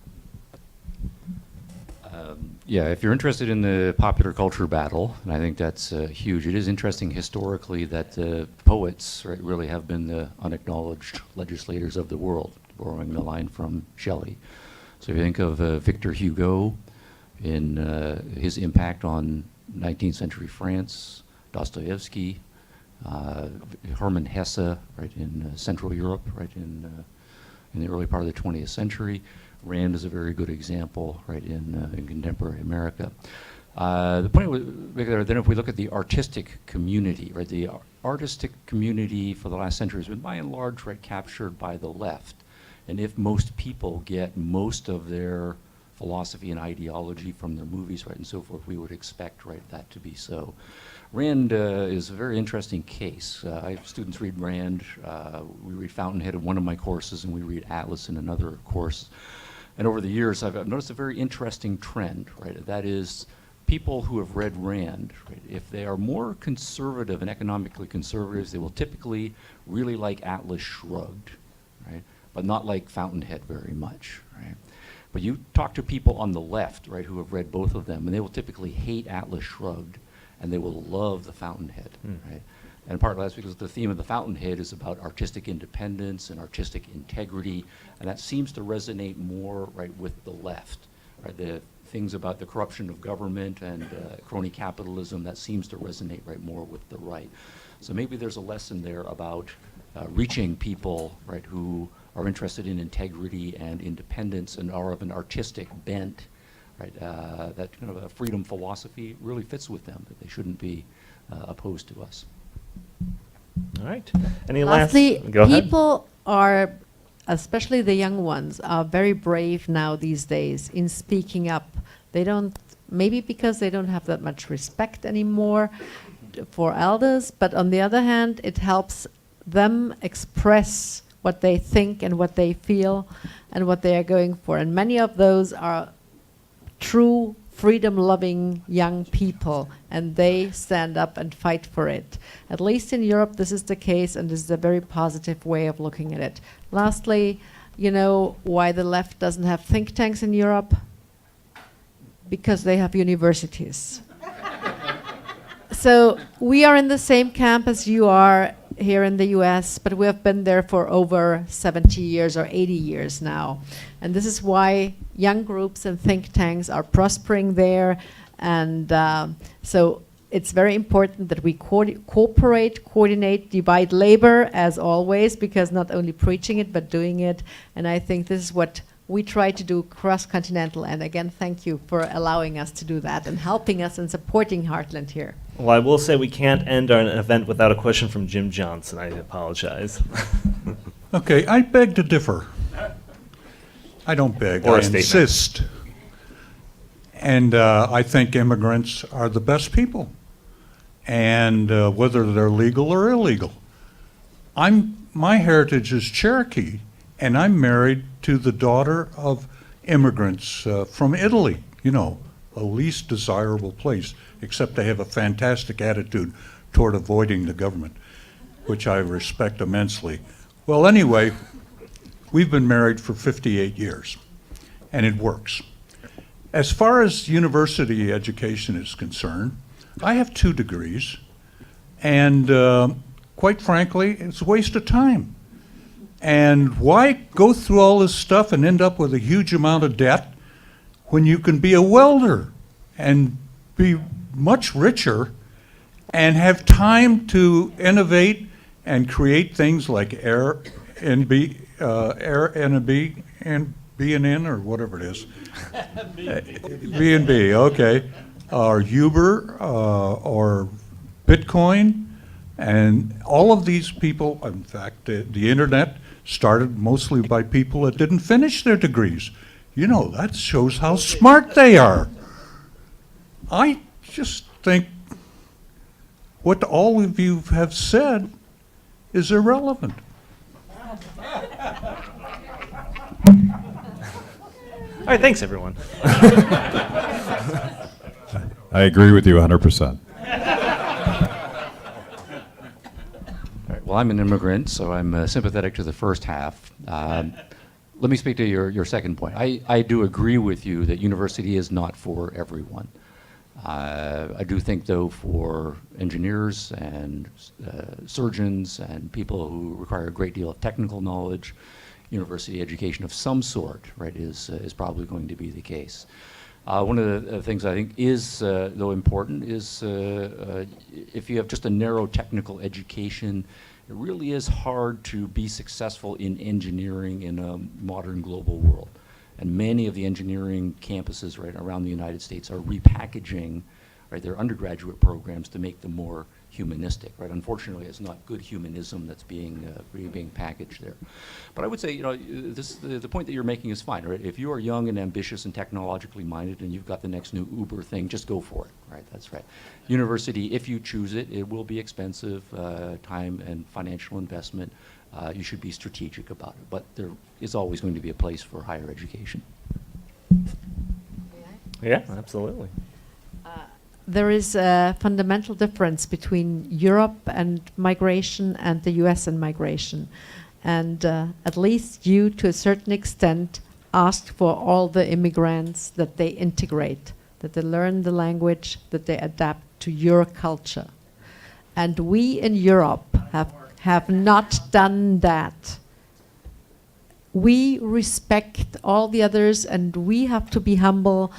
Yeah, if you're interested in the popular culture battle, and I think that's huge, it is interesting historically that poets, right, really have been the unacknowledged legislators of the world, borrowing the line from Shelley. So if you think of Victor Hugo in his impact on 19th century France, Dostoevsky, Hermann Hesse, right, in Central Europe, right, in the early part of the 20th century. Rand is a very good example, right, in contemporary America. The point was, then if we look at the artistic community, right, the artistic community for the last century has been by and large, right, captured by the left. And if most people get most of their philosophy and ideology from their movies, right, and so forth, we would expect, right, that to be so. Rand is a very interesting case. I have students read Rand. We read Fountainhead in one of my courses, and we read Atlas in another course. And over the years, I've noticed a very interesting trend, right? That is, people who have read Rand, right, if they are more conservative and economically conservatives, they will typically really like Atlas Shrugged, right? But not like Fountainhead very much, right? But you talk to people on the left, right, who have read both of them, and they will typically hate Atlas Shrugged, and they will love the Fountainhead, right? And part of that's because the theme of the Fountainhead is about artistic independence and artistic integrity, and that seems to resonate more, right, with the left, right? The things about the corruption of government and crony capitalism, that seems to resonate, right, more with the right. So maybe there's a lesson there about reaching people, right, who are interested in integrity and independence and are of an artistic bent, right? That kind of a freedom philosophy really fits with them, that they shouldn't be opposed to us. All right. Any Lastly, last? Go ahead. people are, especially the young ones, are very brave now these days in speaking up. They don't, maybe because they don't have that much respect anymore for elders, but on the other hand, it helps them express what they think and what they feel and what they are going for. And many of those are true freedom-loving young people, and they stand up and fight for it. At least in Europe, this is the case, and this is a very positive way of looking at it. Lastly, you know why the left doesn't have think tanks in Europe? Because they have universities. So we are in the same camp as you are here in the US, but we have been there for over 70 years or 80 years now. And this is why young groups and think tanks are prospering there. And so it's very important that we cooperate, coordinate, divide labor, as always, because not only preaching it, but doing it. And I think this is what we try to do cross-continental. And again, thank you for allowing us to do that and helping us and supporting Heartland here. Well, I will say we can't end our event without a question from Jim Johnson. I apologize. Okay, I beg to differ. I don't beg, Or I a statement. insist. And I think immigrants are the best people, and whether they're legal or illegal. My heritage is Cherokee, and I'm married to the daughter of immigrants from Italy, you know, a least desirable place, except they have a fantastic attitude toward avoiding the government. which I respect immensely. Well, anyway, we've been married for 58 years, and it works. As far as university education is concerned, I have 2 degrees, and quite frankly, it's a waste of time. And why go through all this stuff and end up with a huge amount of debt when you can be a welder and be much richer and have time to innovate and create things like Airbnb and B&N or whatever it is. B&B, okay. Or Uber, or Bitcoin, and all of these people, in fact, the internet started mostly by people that didn't finish their degrees. You know, that shows how smart they are. I just think what all of you have said is irrelevant. All right, thanks, everyone. I agree with you 100%. Well, I'm an immigrant, so I'm sympathetic to the first half. Let me speak to your second point. I do agree with you that university is not for everyone. I do think, though, for engineers and surgeons and people who require a great deal of technical knowledge, university education of some sort, right, is probably going to be the case. One of the things I think is, though, important is if you have just a narrow technical education, it really is hard to be successful in engineering in a modern global world. And many of the engineering campuses right around the United States are repackaging, right, their undergraduate programs to make them more humanistic, right? Unfortunately, it's not good humanism that's being packaged there. But I would say, you know, the point that you're making is fine, right? If you are young and ambitious and technologically minded and you've got the next new Uber thing, just go for it, right? That's right. University, if you choose it, it will be expensive, time and financial investment. You should be strategic about it, but there is always going to be a place for higher education. Yeah, absolutely. There is a fundamental difference between Europe and migration and the US and migration. And at least you, to a certain extent, ask for all the immigrants that they integrate, that they learn the language, that they adapt to your culture. And we in Europe have not done that. We respect all the others, and we have to be humble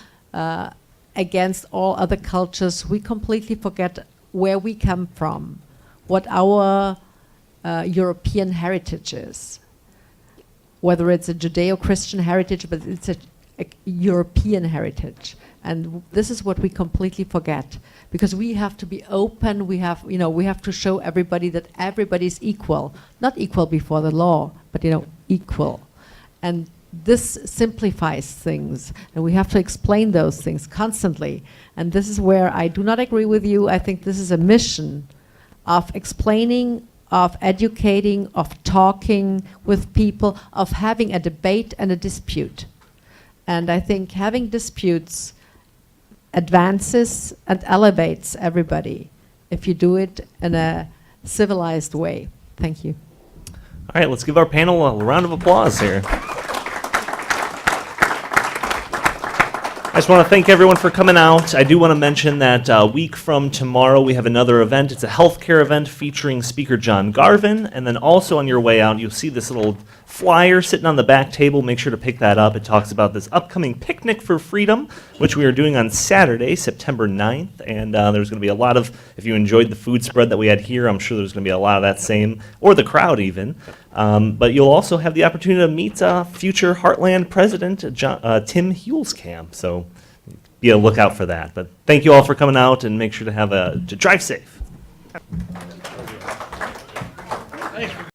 against all other cultures. We completely forget where we come from, what our European heritage is. Whether it's a Judeo-Christian heritage, but it's a European heritage. And this is what we completely forget, because we have to be open. We have, you know, we have to show everybody that everybody's equal, not equal before the law, but, you know, equal. And this simplifies things, and we have to explain those things constantly. And this is where I do not agree with you. I think this is a mission of explaining, of educating, of talking with people, of having a debate and a dispute. And I think having disputes advances and elevates everybody if you do it in a civilized way. Thank you. All right, let's give our panel a round of applause here. I just want to thank everyone for coming out. I do want to mention that a week from tomorrow we have another event. It's a healthcare event featuring speaker John Garvin. And then also on your way out, you'll see this little flyer sitting on the back table. Make sure to pick that up. It talks about this upcoming Picnic for Freedom, which we are doing on Saturday, September 9th. And there's going to be a lot of, if you enjoyed the food spread that we had here, I'm sure there's going to be a lot of that same, or the crowd even. But you'll also have the opportunity to meet future Heartland President Tim Huelskamp. So be a lookout for that. But thank you all for coming out, and make sure to drive safe.